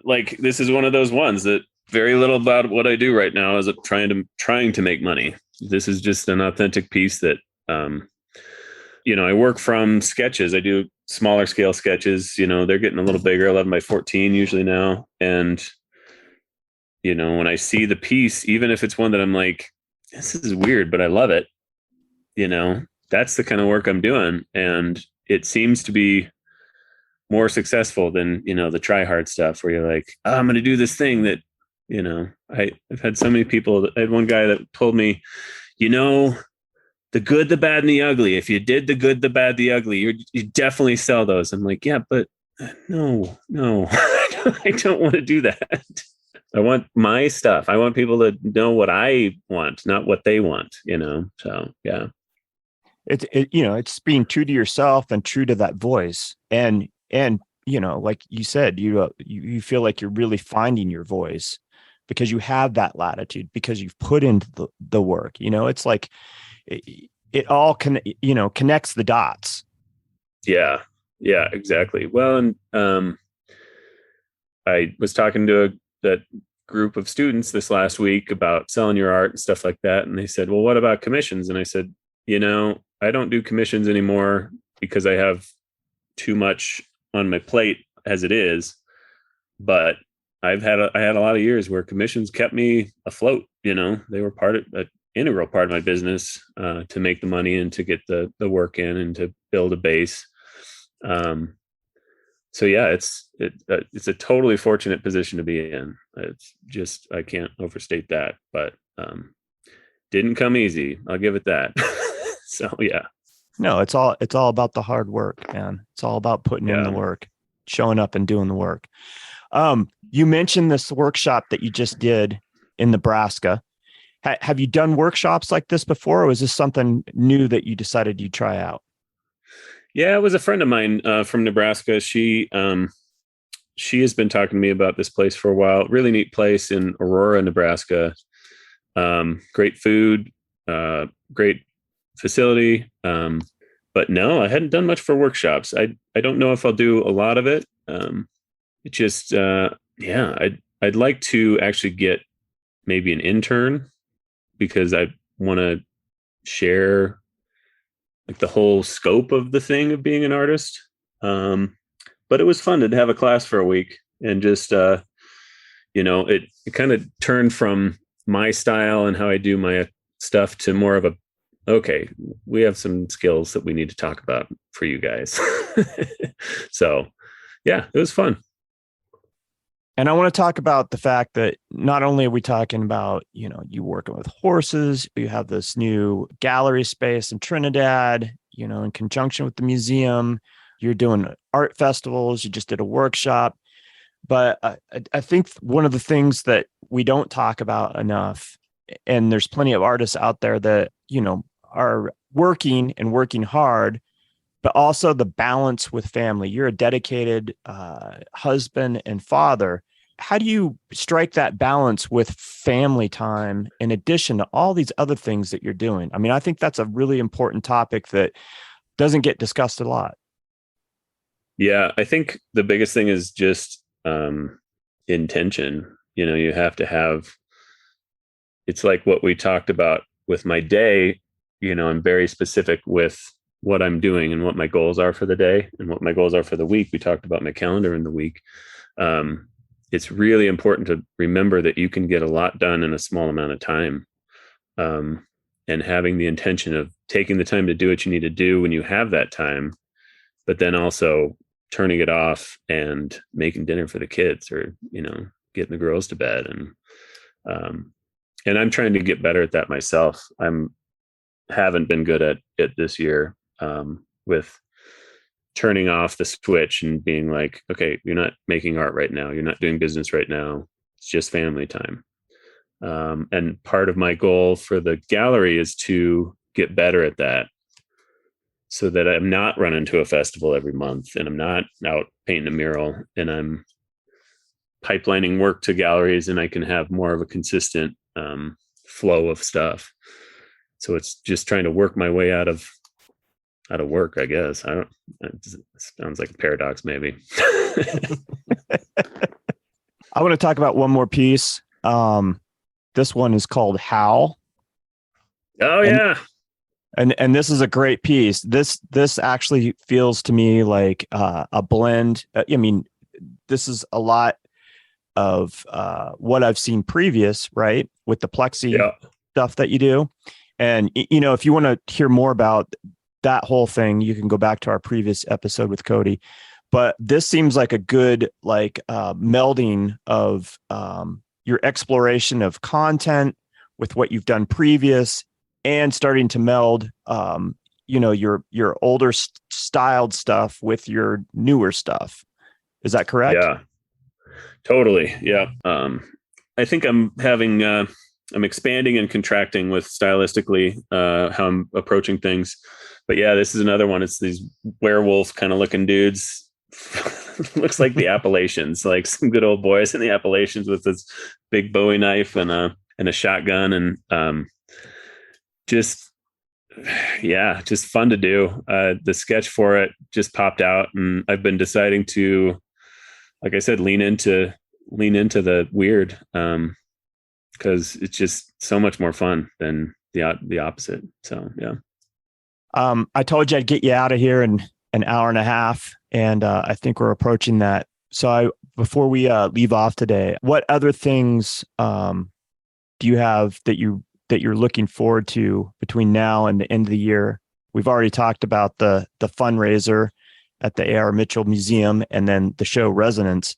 like, this is one of those ones that very little about what I do right now is trying to make money. This is just an authentic piece that, I work from sketches. I do smaller scale sketches, they're getting a little bigger, 11 by 14 usually now. And, when I see the piece, even if it's one that I'm like, this is weird, but I love it, that's the kind of work I'm doing. And it seems to be more successful than, the try hard stuff where you're like, oh, I'm going to do this thing that, I've had so many people. I had one guy that told me, the good, the bad, and the ugly. If you did the good, the bad, the ugly, you definitely sell those. I'm like, yeah, but no, I don't want to do that. I want my stuff. I want people to know what I want, not what they want, So, yeah. It's being true to yourself and true to that voice. And like you said, you feel like you're really finding your voice because you have that latitude, because you've put into the work. It's like it all connects the dots. Yeah, exactly. Well, and I was talking to that group of students this last week about selling your art and stuff like that, and they said, well, what about commissions? And I said, I don't do commissions anymore because I have too much on my plate as it is, but I had a lot of years where commissions kept me afloat. They were an integral part of my business to make the money and to get the work in and to build a base. So yeah, it's a totally fortunate position to be in. It's just, I can't overstate that, but didn't come easy. I'll give it that. So yeah. No, it's all about the hard work, man. It's all about putting in the work, showing up and doing the work. You mentioned this workshop that you just did in Nebraska. Have you done workshops like this before, or was this something new that you decided you'd try out? Yeah, it was a friend of mine from Nebraska. She has been talking to me about this place for a while. Really neat place in Aurora, Nebraska. Great food, great facility. But no, I hadn't done much for workshops. I don't know if I'll do a lot of it. It just, I'd like to actually get maybe an intern because I want to share like the whole scope of the thing of being an artist. But it was fun to have a class for a week and just, it kind of turned from my style and how I do my stuff to more of a, okay, we have some skills that we need to talk about for you guys. So yeah, it was fun. And I want to talk about the fact that not only are we talking about, you working with horses, you have this new gallery space in Trinidad, in conjunction with the museum, you're doing art festivals, you just did a workshop. But I think one of the things that we don't talk about enough, and there's plenty of artists out there that, are working and working hard, but also the balance with family. You're a dedicated husband and father. How do you strike that balance with family time in addition to all these other things that you're doing? I mean, I think that's a really important topic that doesn't get discussed a lot. Yeah, I think the biggest thing is just intention. You have to have, it's like what we talked about with my day. I'm very specific with what I'm doing and what my goals are for the day and what my goals are for the week. We talked about my calendar in the week. It's really important to remember that you can get a lot done in a small amount of time. And having the intention of taking the time to do what you need to do when you have that time, but then also turning it off and making dinner for the kids or, getting the girls to bed. And I'm trying to get better at that myself. Haven't been good at it this year, with turning off the switch and being like, okay, you're not making art right now. You're not doing business right now. It's just family time. And part of my goal for the gallery is to get better at that, so that I'm not running to a festival every month, and I'm not out painting a mural, and I'm pipelining work to galleries, and I can have more of a consistent flow of stuff. So it's just trying to work my way out of work, I guess. It sounds like a paradox, maybe. I want to talk about one more piece. This one is called How. Oh, yeah. And this is a great piece. This actually feels to me like a blend. I mean, this is a lot of what I've seen previous, right? With the plexi stuff that you do. And, if you want to hear more about that whole thing, you can go back to our previous episode with Cody. But this seems like a good, melding of your exploration of content with what you've done previous, and starting to meld, your older styled stuff with your newer stuff. Is that correct? Yeah, totally. Yeah. I think I'm having, I'm expanding and contracting with stylistically, how I'm approaching things. But yeah, this is another one. It's these werewolf kind of looking dudes. Looks like the Appalachians, like some good old boys in the Appalachians with this big Bowie knife and a shotgun, and just fun to do. The sketch for it just popped out, and I've been deciding to, like I said, lean into the weird, because it's just so much more fun than the opposite. So yeah. I told you I'd get you out of here in an hour and a half, and I think we're approaching that. So before we leave off today, what other things do you have that you're looking forward to between now and the end of the year? We've already talked about the fundraiser at the A.R. Mitchell Museum, and then the show Resonance.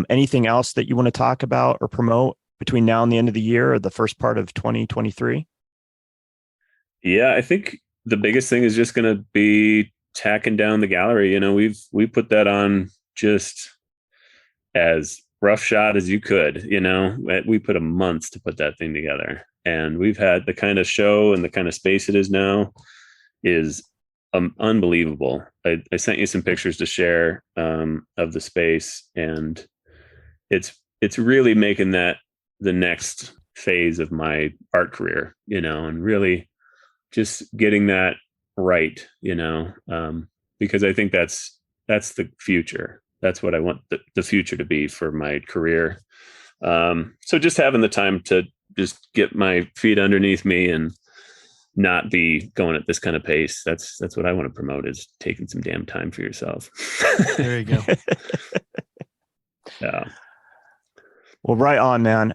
Anything else that you want to talk about or promote between now and the end of the year, or the first part of 2023? Yeah, I think the biggest thing is just going to be tacking down the gallery. We put that on just as rough shot as you could. We put a month to put that thing together, and we've had the kind of show and the kind of space it is now is unbelievable. I sent you some pictures to share of the space, and it's really making that the next phase of my art career, and really just getting that right, because I think that's the future. That's what I want the future to be for my career. So just having the time to just get my feet underneath me and not be going at this kind of pace. That's what I want to promote, is taking some damn time for yourself. There you go. Yeah. Well, right on, man.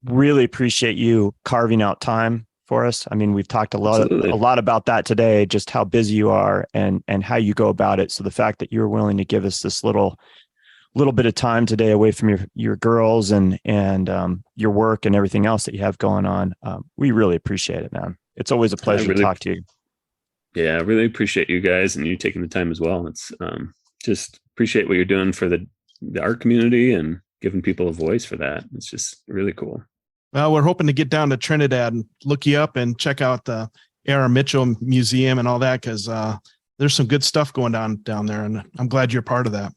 Really appreciate you carving out time for us. I mean, we've talked a lot about that today, just how busy you are and how you go about it. So the fact that you're willing to give us this little bit of time today away from your girls and your work and everything else that you have going on, we really appreciate it, man. It's always a pleasure to talk to you. Yeah, I really appreciate you guys and you taking the time as well. It's just appreciate what you're doing for the art community and giving people a voice for that. It's just really cool. Well, we're hoping to get down to Trinidad and look you up and check out the A.R. Mitchell Museum and all that, because there's some good stuff going on down there, and I'm glad you're part of that.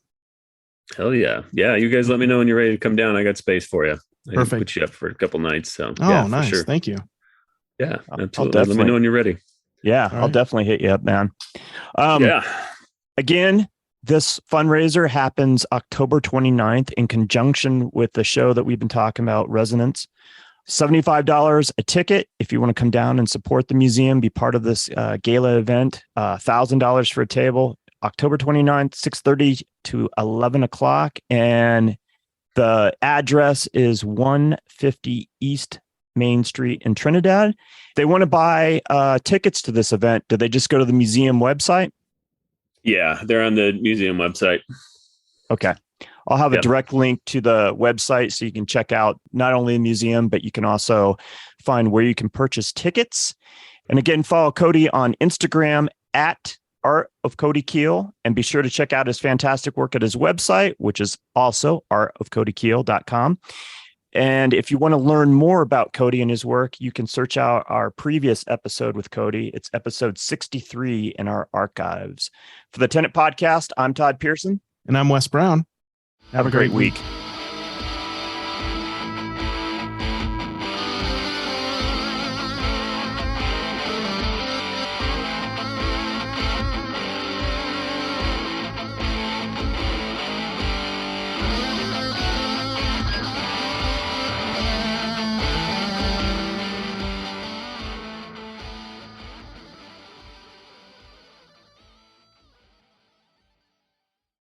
Hell yeah. Yeah, you guys let me know when you're ready to come down. I got space for you. Perfect. I put you up for a couple nights. So nice. For sure. Thank you. Yeah, absolutely. Let me know when you're ready. Yeah, I'll definitely hit you up, man. Again, this fundraiser happens October 29th in conjunction with the show that we've been talking about, Resonance. $75 a ticket if you want to come down and support the museum, be part of this gala event. $1,000 for a table. October 29th, 6:30 to 11 o'clock. And the address is 150 East Main Street in Trinidad. They want to buy tickets to this event. Do they just go to the museum website? Yeah, they're on the museum website. Okay. I'll have a direct link to the website so you can check out not only the museum, but you can also find where you can purchase tickets. And again, follow Cody on Instagram at Art of Cody Kuehl, and be sure to check out his fantastic work at his website, which is also artofcodykuehl.com. And if you want to learn more about Cody and his work, you can search out our previous episode with Cody. It's episode 63 in our archives. For the Tenant Podcast, I'm Todd Pearson. And I'm Wes Brown. Have a great week.